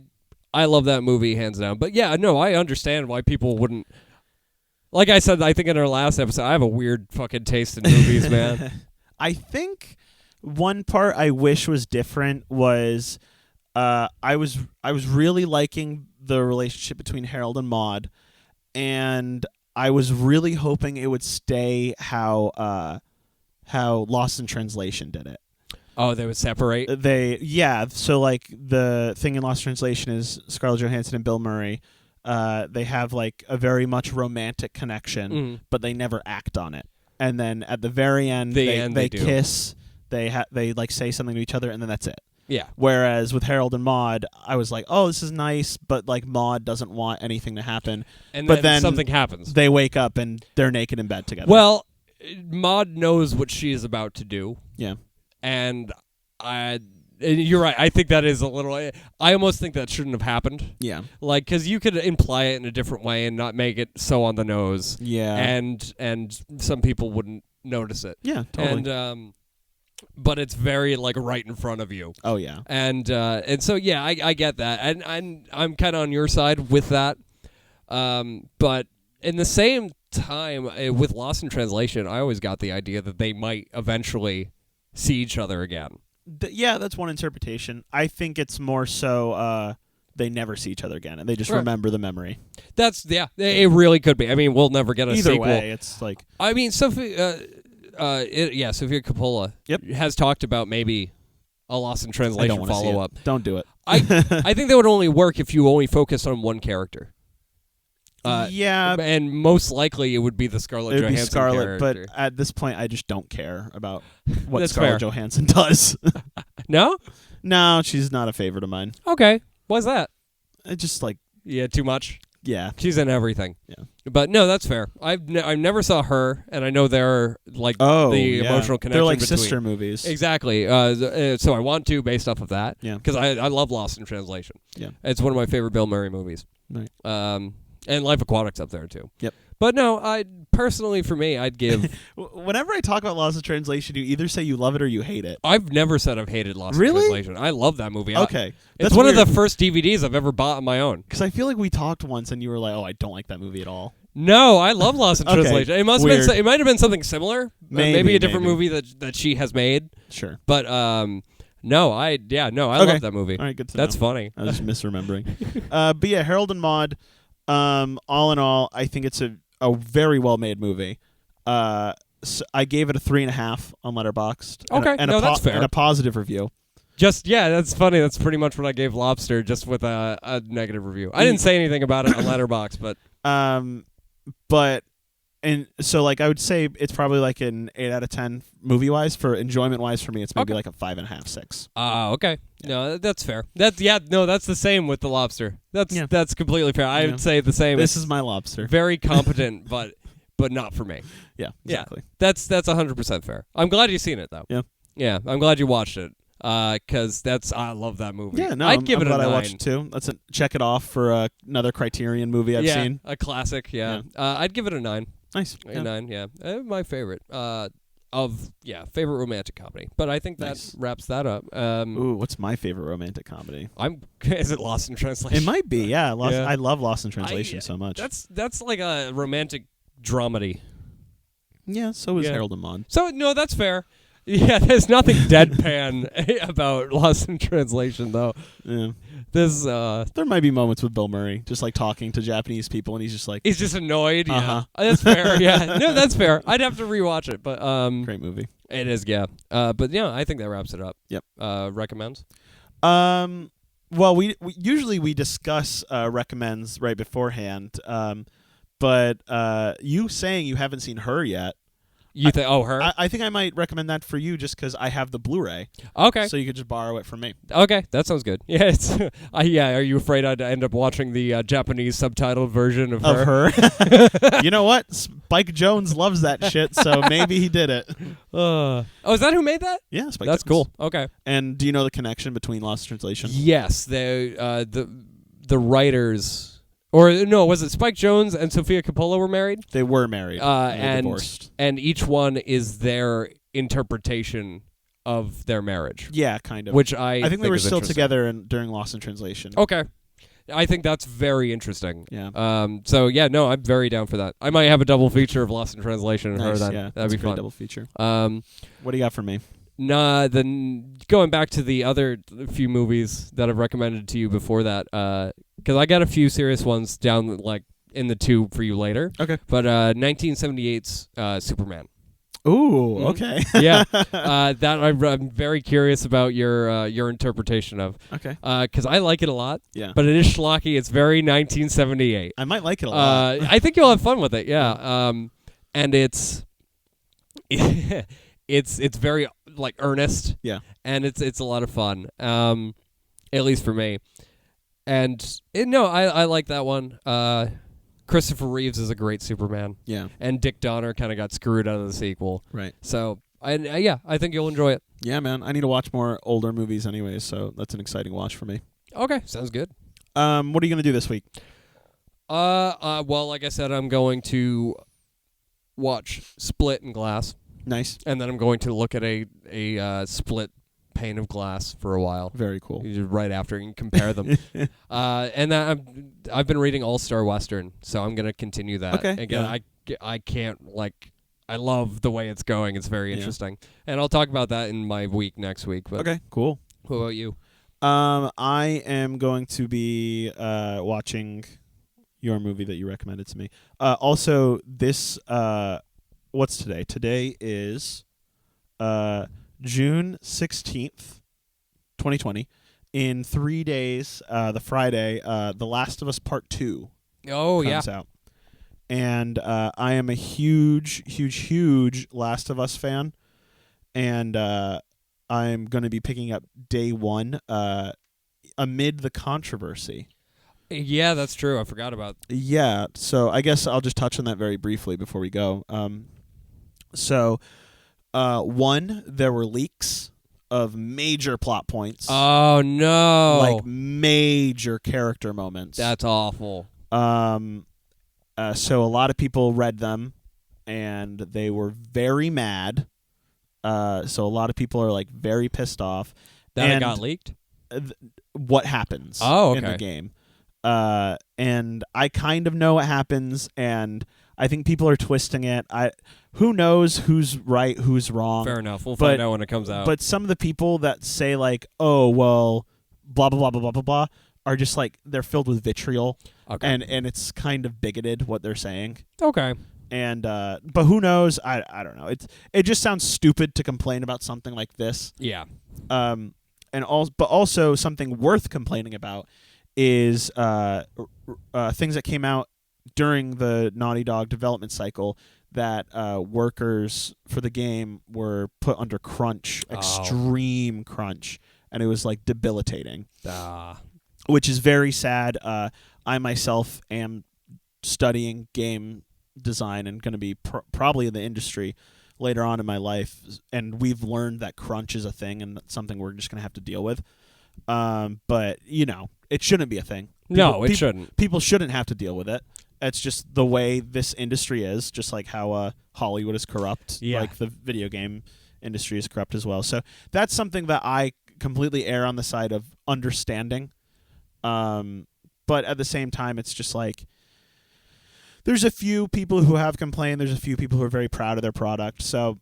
I love that movie hands down. But yeah, no, I understand why people wouldn't. Like I said, I think in our last episode, I have a weird fucking taste in movies, man. I think one part I wish was different was I was really liking the relationship between Harold and Maude, and I was really hoping it would stay how Lost in Translation did it. Oh, they would separate? So the thing in Lost Translation is Scarlett Johansson and Bill Murray, they have a very much romantic connection, but they never act on it. And then at the very end, they kiss, they say something to each other, and then that's it. Yeah. Whereas with Harold and Maude, I was like, oh, this is nice, but Maude doesn't want anything to happen. But then something happens. They wake up and they're naked in bed together. Well, Maude knows what she is about to do. Yeah. And you're right. I think that is a little. I almost think that shouldn't have happened. Yeah. Because you could imply it in a different way and not make it so on the nose. Yeah. And some people wouldn't notice it. Yeah, totally. And but it's very right in front of you. Oh yeah. And so yeah, I get that, and I'm kind of on your side with that. But in the same time, with Lost in Translation, I always got the idea that they might eventually see each other again. Yeah, that's one interpretation. I think it's more so they never see each other again, and they just remember the memory. It really could be. I mean, we'll never get a Either sequel. Way, it's I mean, Sophia Coppola has talked about maybe a Lost in Translation follow-up. Don't do it. I think that would only work if you only focused on one character. Yeah, and most likely it would be the Scarlett it would be Johansson Scarlett, character. but at this point, I just don't care about what That's Scarlett fair. Johansson does. No? No, she's not a favorite of mine. Okay. What's that? It's just like, Yeah, too much. yeah. She's in everything. Yeah. But no, that's fair. I never saw her, and I know they're like the emotional connection. They're like between. sister movies. Exactly. So I want to based off of that. Yeah. Because I love Lost in Translation. Yeah. It's one of my favorite Bill Murray movies. Right. And Life Aquatic's up there too. Yep. But no, I personally for me, I'd give. Whenever I talk about Lost in Translation, you either say you love it or you hate it. I've never said I've hated Lost in Translation. I love that movie. Okay. It's one of the first DVDs I've ever bought on my own. Because I feel like we talked once and you were like, "Oh, I don't like that movie at all." No, I love Lost in Okay, Translation. It must weird. have been. It might have been something similar. Maybe A different movie that she has made. Sure. But no, I love that movie. All right, good to That's know. funny. I was just misremembering. But yeah, Harold and Maude. All in all, I think it's a very well made movie. So I gave it a 3.5 on Letterboxd. Okay, and that's fair. And a positive review. That's funny. That's pretty much what I gave Lobster, just with a negative review. I didn't say anything about it on Letterboxd, but and so like I would say it's probably like an 8 out of 10 movie wise. For enjoyment wise, for me, it's maybe like a 5.5, 6. Okay. Yeah. No, that's fair. That's the same with the Lobster. That's completely fair. I would say the same. This is my Lobster. Very competent, but not for me. Yeah, exactly. Yeah, that's 100% fair. I'm glad you've seen it though. Yeah. Yeah, I'm glad you watched it. Because I love that movie. Yeah, no, I'd give it a 9. I watched it too. Let's check it off for another Criterion movie I've seen. A classic. Yeah. I'd give it a 9. Nice. A 9. Yeah, my favorite. Favorite romantic comedy. But I think that wraps that up. Ooh, what's my favorite romantic comedy? Is it Lost in Translation? It might be. Yeah, Yeah. I love Lost in Translation so much. That's like a romantic dramedy. Yeah, so is Harold and Maude. So no, that's fair. Yeah, there's nothing deadpan about Lost in Translation though. Yeah. There might be moments with Bill Murray just like talking to Japanese people and he's just like he's just annoyed. Uh-huh. Yeah, that's fair. Yeah, no, that's fair. I'd have to rewatch it, but great movie. It is, yeah. But yeah, I think that wraps it up. Yep. Recommends. Well, we usually discuss recommends right beforehand. But you saying you haven't seen Her yet. You think? Oh, Her. I think I might recommend that for you just because I have the Blu-ray. Okay. So you could just borrow it from me. Okay, that sounds good. Yeah, it's. Are you afraid I'd end up watching the Japanese subtitled version of Her? You know what? Spike Jonze loves that shit, so maybe he did it. Is that who made that? Yeah, Spike That's Jonze. Cool. Okay. And do you know the connection between Lost in Translation? Yes, the writers. Or no, was it Spike Jonze and Sofia Coppola were married? They were married. And divorced. And each one is their interpretation of their marriage. Yeah, kind of. Which I think they were still together during Lost in Translation. Okay. I think that's very interesting. Yeah. So yeah, no, I'm very down for that. I might have a double feature of Lost in Translation and Her then. Yeah, that'd be a great fun. Double feature. What do you got for me? Then going back to the other few movies that I've recommended to you before that, because I got a few serious ones down like in the tube for you later. Okay. But 1978's Superman. Ooh, okay. Yeah, that I'm very curious about your interpretation of. Okay. Because I like it a lot. Yeah. But it is schlocky. It's very 1978. I might like it a lot. I think you'll have fun with it. Yeah. And it's it's very like earnest. Yeah. And it's a lot of fun. At least for me. And I like that one. Christopher Reeves is a great Superman. Yeah. And Dick Donner kind of got screwed out of the sequel. Right. So, I think you'll enjoy it. Yeah, man. I need to watch more older movies anyways, so that's an exciting watch for me. Okay, sounds good. What are you going to do this week? Well, like I said, I'm going to watch Split in Glass. Nice. And then I'm going to look at a split pane of glass for a while. Very cool. Right after you can compare them. And I've been reading All-Star Western, so I'm going to continue that. Okay. Again, yeah. I can't I love the way it's going. It's very interesting. And I'll talk about that in my week next week. But okay, cool. What about you? I am going to be watching your movie that you recommended to me. Also, this what's today? Today is June 16th, 2020. In 3 days, the Friday, The Last of Us Part 2 comes out. and I am a huge Last of Us fan, and I'm going to be picking up day one amid the controversy. Yeah, that's true. I forgot about. Yeah, so I guess I'll just touch on that very briefly before we go. One, there were leaks of major plot points. Oh no! Like major character moments. That's awful. So a lot of people read them, and they were very mad. So a lot of people are like very pissed off. That it got leaked? What happens in the game. And I kind of know what happens, and I think people are twisting it. Who knows who's right, who's wrong. Fair enough. We'll find out when it comes out. But some of the people that say like, oh, well, blah, blah, blah, blah, blah, blah, blah, are just like, they're filled with vitriol. Okay. And it's kind of bigoted what they're saying. Okay. And but who knows? I don't know. It just sounds stupid to complain about something like this. Yeah. But also something worth complaining about is things that came out during the Naughty Dog development cycle that workers for the game were put under crunch, extreme crunch, and it was like debilitating. Which is very sad. I myself am studying game design and going to be probably in the industry later on in my life, and we've learned that crunch is a thing and that's something we're just going to have to deal with. But it shouldn't be a thing. It shouldn't. People shouldn't have to deal with it. It's just the way this industry is, just like how Hollywood is corrupt. Yeah. Like the video game industry is corrupt as well. So that's something that I completely err on the side of understanding. But at the same time, it's just like there's a few people who have complained. There's a few people who are very proud of their product. So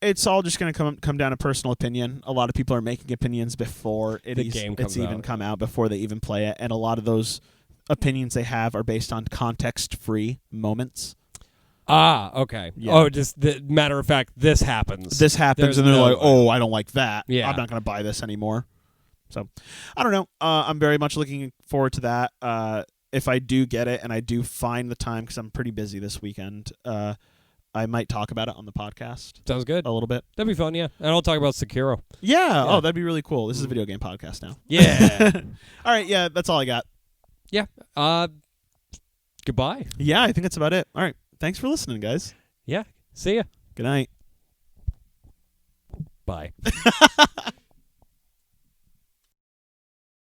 it's all just going to come down to personal opinion. A lot of people are making opinions before it's even come out, before they even play it. And a lot of those opinions they have are based on context-free moments. Okay. Yeah. Oh, just matter of fact, this happens. And they're like, oh, I don't like that. Yeah. I'm not going to buy this anymore. So, I don't know. I'm very much looking forward to that. If I do get it and I do find the time, because I'm pretty busy this weekend, I might talk about it on the podcast. Sounds good. A little bit. That'd be fun, yeah. And I'll talk about Sekiro. Yeah. Oh, that'd be really cool. This is a video game podcast now. Yeah. All right. Yeah, that's all I got. Yeah. Goodbye. Yeah, I think that's about it. All right. Thanks for listening, guys. Yeah. See ya. Good night. Bye.